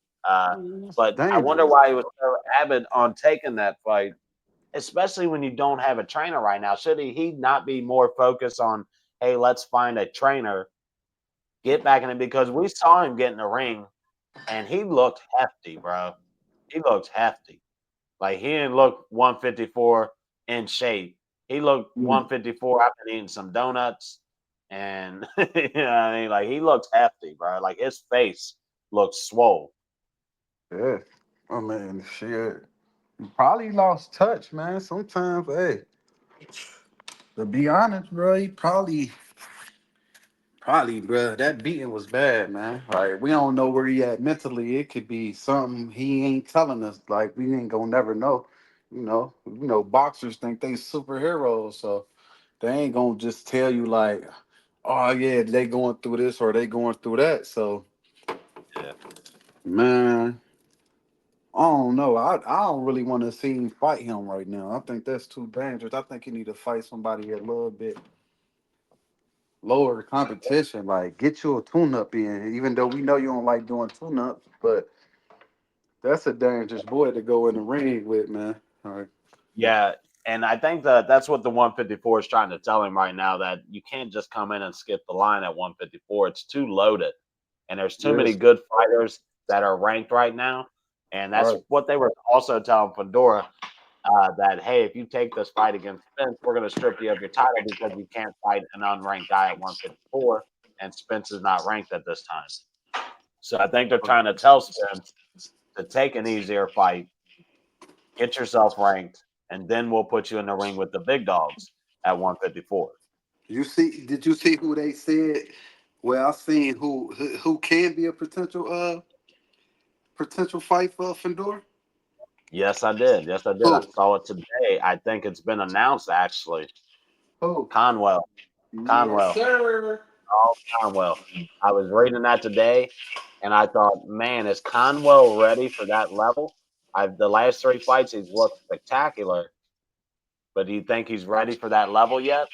It's But I wonder dangerous. why he was so avid on taking that fight, especially when you don't have a trainer right now. Should he not be more focused on, hey, let's find a trainer, get back in it? Because we saw him get in the ring and he looked hefty, bro. He looked hefty. Like he didn't look 154 in shape. He looked Mm, 154 after eating some donuts. And you know what I mean? Like he looks hefty, bro. Like his face looks swole. yeah. Oh, man, shit. Probably lost touch, man. Sometimes, hey, to be honest, bro, he probably, bro, that beating was bad, man. Like, we don't know where he at mentally. It could be something he ain't telling us. Like, we ain't gonna never know. Boxers think they superheroes, so they ain't gonna just tell you like, oh yeah, they going through this or they going through that. So, Yeah. man, I don't know. I don't really want to see him fight him right now. I think that's too dangerous. I think he need to fight somebody a little bit lower competition. Like, get you a tune up in, even though we know you don't like doing tune ups, but that's a dangerous boy to go in the ring with, man. All right. Yeah. And I think that's what the 154 is trying to tell him right now, that you can't just come in and skip the line at 154. It's too loaded. And there's too many Yes. good fighters that are ranked right now. And that's Right. what they were also telling Fedora, that, hey, if you take this fight against Spence, we're going to strip you of your title because you can't fight an unranked guy at 154. And Spence is not ranked at this time. So I think they're trying to tell Spence to take an easier fight, get yourself ranked, and then we'll put you in the ring with the big dogs at 154. You see? Did you see who they said? Well, I seen who can be a potential fight for Fedor. Yes, I did. Yes, I did. I Who? saw it today. I think it's been announced, actually. Who? Conwell. Yes, Conwell. sir. Oh, Conwell. I was reading that today, and I thought, man, is Conwell ready for that level? The last three fights, he's looked spectacular, but do you think he's ready for that level yet?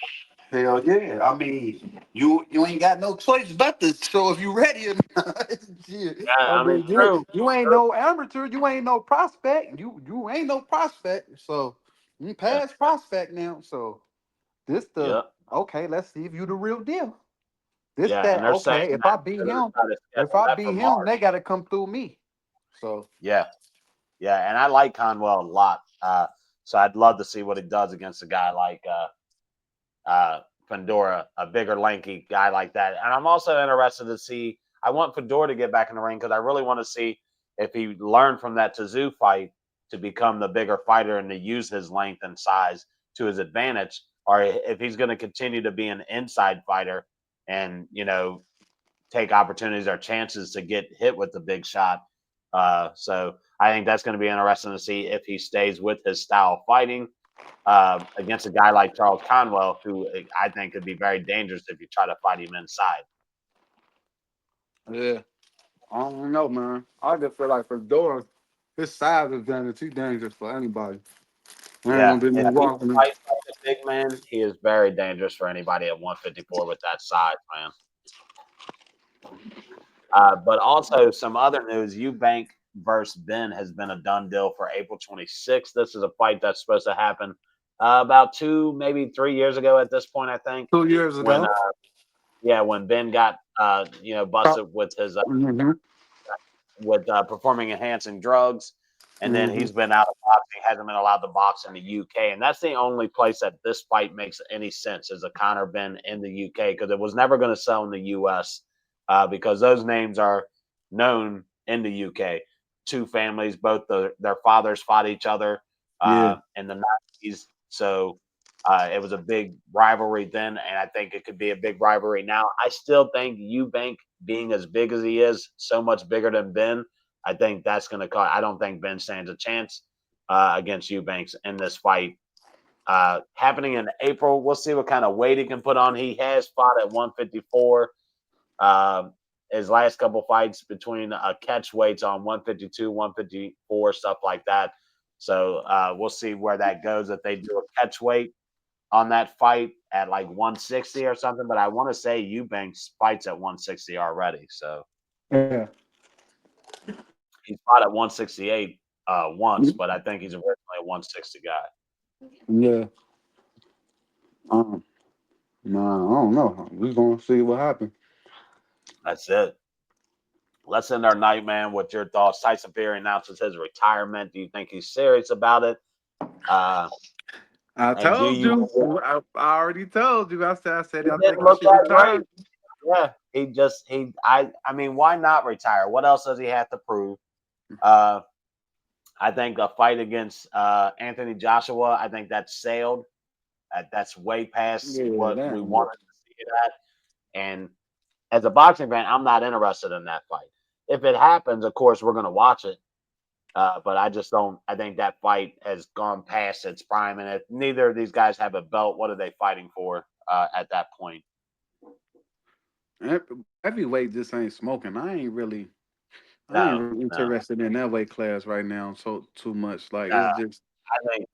Hell yeah! I mean, you ain't got no choice but to show if you ready or not. Shit. Yeah, I I mean, mean, you true. you ain't no amateur. You ain't no prospect. You ain't no prospect. So you Yeah, past prospect now. So this the yeah, okay. Let's see if you the real deal. This yeah. And that they're saying okay. If that I beat they're going to him, try to if schedule I that for beat him, March. they got to come through me. So Yeah, yeah. And I like Conwell a lot. So I'd love to see what he does against a guy like uh, Fedora, a bigger, lanky guy like that. And I'm also interested to see. I want Fedora to get back in the ring because I really want to see if he learned from that Tszyu fight to become the bigger fighter and to use his length and size to his advantage, or if he's going to continue to be an inside fighter and take opportunities or chances to get hit with the big shot. So I think that's going to be interesting to see if he stays with his style of fighting against a guy like Charles Conwell, who I think could be very dangerous if you try to fight him inside. yeah, I don't know, man. I just feel like for Dora, his size advantage, too dangerous for anybody. I ain't Yeah, gonna be no if he walking. fights like a big man, he is very dangerous for anybody at 154 with that size, man. But also some other news: Eubank versus Ben has been a done deal for April 26th. This is a fight that's supposed to happen about 2, maybe 3 years ago at this point, I think. 2 years When ago. Yeah, when Ben got busted with his Mm-hmm. performing enhancing drugs, and then Mm-hmm. he's been out of boxing, hasn't been allowed to box in the UK, and that's the only place that this fight makes any sense is a Conor Ben in the UK because it was never going to sell in the US because those names are known in the UK. Two families, both their fathers fought each other Yeah. in the 90s, so it was a big rivalry then, and I think it could be a big rivalry now. I still think Eubank being as big as he is, so much bigger than Ben, I think that's going to cause. I don't think Ben stands a chance against Eubanks in this fight. Happening in April, we'll see what kind of weight he can put on. He has fought at 154. His last couple fights between catch weights on 152, 154, stuff like that. So we'll see where that goes if they do a catch weight on that fight at like 160 or something. But I want to say Eubanks fights at 160 already. So Yeah. he's fought at 168 once, but I think he's originally a 160 guy. Yeah. Um. Nah, I don't know. We're gonna see what happens. That's it. Let's end our night, man, with your thoughts. Tyson Fury announces his retirement. Do you think he's serious about it? I And do told you? you. I already told you. I He think didn't he look should that great. retire. Yeah, I mean, why not retire? What else does he have to prove? Uh, I think a fight against Anthony Joshua, I think that's sailed. That's way past Yeah, what we that. wanted to see it at. And as a boxing fan, I'm not interested in that fight. If it happens, of course, we're going to watch it. But I just don't. I think that fight has gone past its prime, and if neither of these guys have a belt, what are they fighting for at that point? Heavyweight just ain't smoking. I ain't No, really no, interested in that weight class right now. So too much. Like no. I think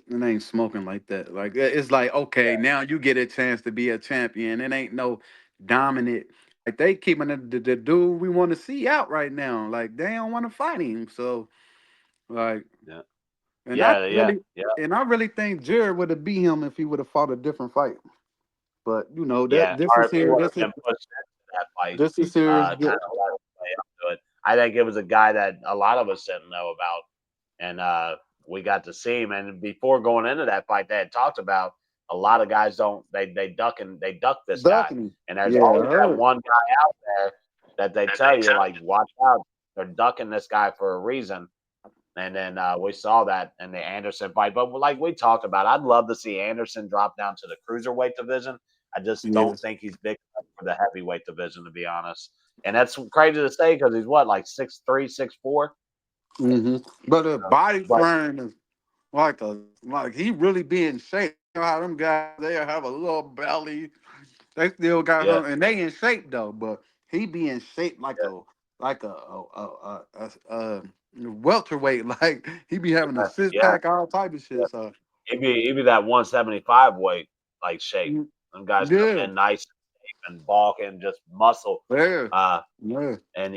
it ain't smoking like that. Like it's like okay, now you get a chance to be a champion. It ain't no dominant. Like they keeping the dude we want to see out right now. Like they don't want to fight him. So like, yeah, and I yeah, yeah, really yeah, and I really think Jared would have beat him if he would have fought a different fight. But yeah. this Or is if he here. would have been pushed into that fight, This is serious. kind of let him play up to it. I think it was a guy that a lot of us didn't know about, and we got to see him. And before going into that fight, they had talked about a lot of guys don't they duck this guy, Ducking. and there's Yeah, I always that heard. one guy out there that they tell you like watch out, they're ducking this guy for a reason. And then we saw that in the Anderson fight. But like we talked about, I'd love to see Anderson drop down to the cruiserweight division. I just don't Yes. think he's big enough for the heavyweight division, to be honest. And that's crazy to say because he's what, like 6'3", 6'4"? Hmm. But the body But frame is like he really be in shape. You know how them guys they have a little belly. They still got yeah, some, and they in shape though. But he be in shape yeah, like a welterweight. Like he be having a six yeah, pack, all type of yeah. shit. So He'd be that 175 weight like shape. mm, Them guys come yeah, in nice and bulk and just muscle. yeah, Uh, yeah, And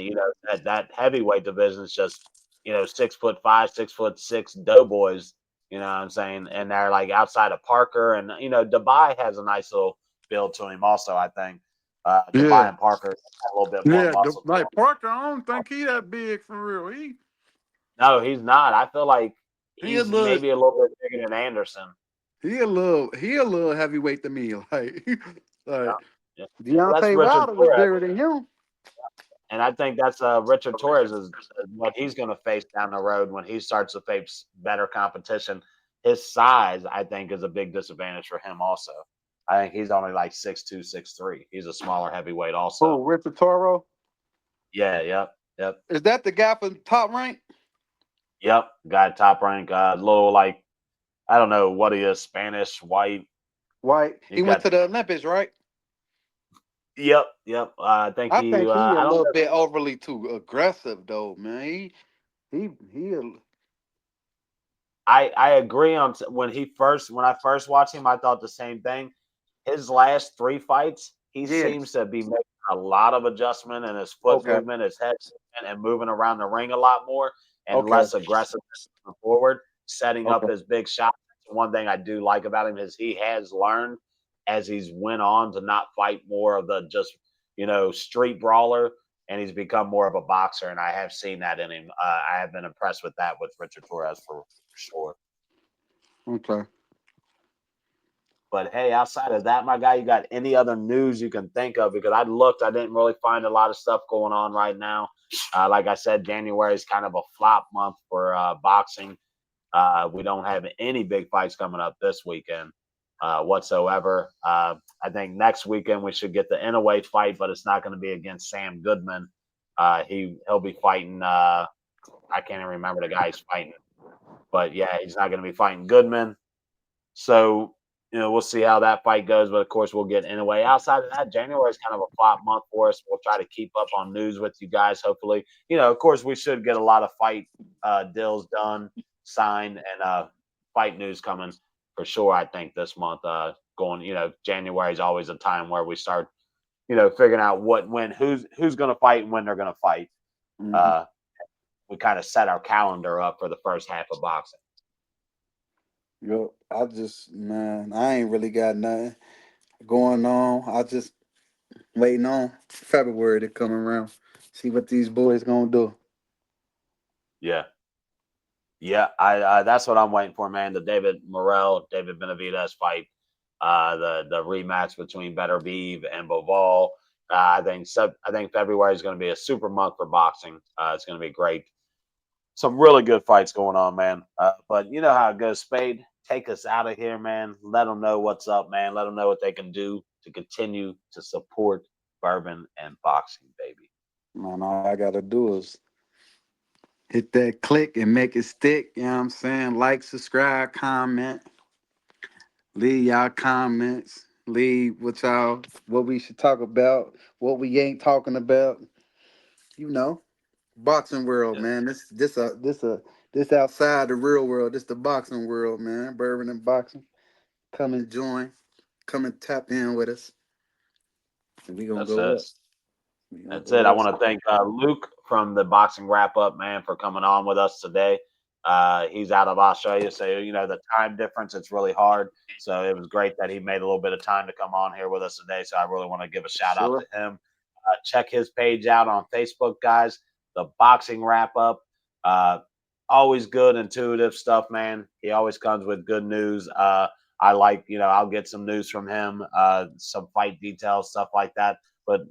that heavyweight division is just 6'5", 6'6" doughboys. You know what I'm saying? And they're like outside of Parker, and Dubai has a nice little build to him. Also, I think Dubai yeah, and Parker have a little bit more yeah. muscle to Like them. Parker, I don't think he that big for real. No, he's not. I feel like He a he's little. maybe a little bit bigger than Anderson. He a little heavyweight to me. Like, Yeah, like yeah. Well, that's Deontay Richard Wilder was Torres, bigger than him. and I think that's Richard Torres is what he's going to face down the road when he starts to face better competition. His size, I think, is a big disadvantage for him. Also, I think he's only like 6'2", 6'3". He's a smaller heavyweight. Also, Oh, Richard Toro. yeah, yep, yep, Is that the guy from Top Rank? yep. Guy top rank, little like I don't know what he is, Spanish, white. White. He He's went got to the Olympics, right? yep, yep. I think I he. think he a I don't little know. bit overly too aggressive, though, man. He. I agree on when I first watched him, I thought the same thing. His last three fights, he seems Yes. to be making a lot of adjustment in his foot Okay. movement, his head movement, and moving around the ring a lot more and Okay. less aggressive forward, setting up Okay. his big shots. One thing I do like about him is he has learned as he's went on to not fight more of the just, street brawler, and he's become more of a boxer. And I have seen that in him. I have been impressed with that with Richard Torres for sure. Okay. But hey, outside of that, my guy, you got any other news you can think of? Because I didn't really find a lot of stuff going on right now. Like I said, January is kind of a flop month for boxing. We don't have any big fights coming up this weekend whatsoever. I think next weekend we should get the Inoue fight, but it's not going to be against Sam Goodman. He'll be fighting. I can't even remember the guy he's fighting, but yeah, he's not going to be fighting Goodman. So we'll see how that fight goes. But of course, we'll get Inoue. Outside of that, January is kind of a flop month for us. We'll try to keep up on news with you guys. Hopefully, of course, we should get a lot of fight deals done, signed, and fight news coming for sure. I think this month, January is always a time where we start, figuring out who's going to fight and when they're going to fight. Mhm. We kind of set our calendar up for the first half of boxing. Yo, I ain't really got nothing going on. I just waiting on February to come around. See what these boys gonna do. Yeah. Yeah, I that's what I'm waiting for, man. The David Benavidez fight, the rematch between Beterbiev and Boval. I think February is going to be a super month for boxing. It's going to be great. Some really good fights going on, man. But you know how it goes, Spade. Take us out of here, man. Let them know what's up, man. Let them know what they can do to continue to support bourbon and boxing, baby. Man, all I gotta do is hit that click and make it stick. You know what I'm saying? Like, subscribe, comment. Leave y'all comments. Leave what we should talk about, what we ain't talking about. You know, boxing world, Yeah, man. This outside the real world. This the boxing world, man. Bourbon and boxing. Come and join. Come and tap in with us. And we gonna that's go it. up. We gonna That's it. go I up. want to thank Luke from the Boxing Wrap Up, man, for coming on with us today. He's out of Australia, so the time difference, it's really hard. So it was great that he made a little bit of time to come on here with us today. So I really want to give a shout out Sure. to him. Check his page out on Facebook, guys. The Boxing Wrap Up. Uh, Always good, intuitive stuff, man. He always comes with good news. I like, I'll get some news from him, some fight details, stuff like that. But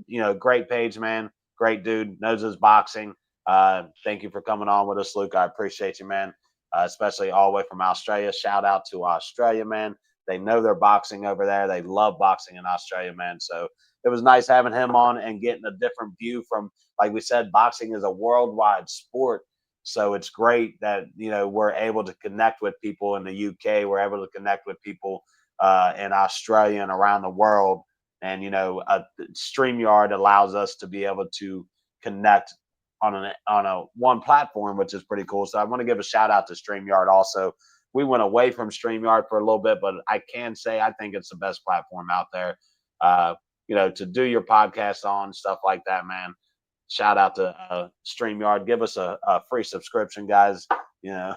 great page, man. Great dude. Knows his boxing. Thank you for coming on with us, Luke. I appreciate you, man. Especially all the way from Australia. Shout out to Australia, man. They know they're boxing over there. They love boxing in Australia, man. So it was nice having him on and getting a different view from, like we said, boxing is a worldwide sport. So it's great that we're able to connect with people in the UK. We're able to connect with people in Australia and around the world. And StreamYard allows us to be able to connect on a one platform, which is pretty cool. So I want to give a shout out to StreamYard also. We went away from StreamYard for a little bit, but I can say I think it's the best platform out there. To do your podcast on, stuff like that, man. Shout out to StreamYard. Give us a free subscription, guys. We're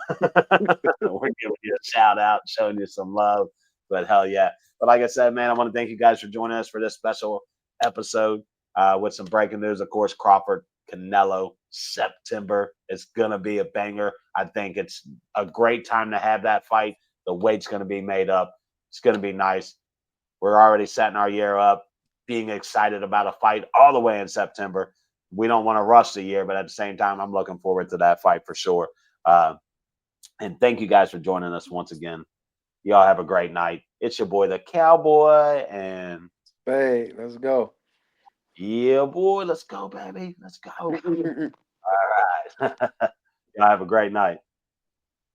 giving you a shout out, showing you some love. But hell yeah. But like I said, man, I want to thank you guys for joining us for this special episode with some breaking news. Of course, Crawford, Canelo, September. It's going to be a banger. I think it's a great time to have that fight. The weight's going to be made up. It's going to be nice. We're already setting our year up, being excited about a fight all the way in September. We don't want to rush the year, but at the same time, I'm looking forward to that fight for sure. And thank you guys for joining us once again. Y'all have a great night. It's your boy, the Cowboy, and Hey, let's go. yeah, boy, let's go, baby. Let's go. All right. Y'all have a great night.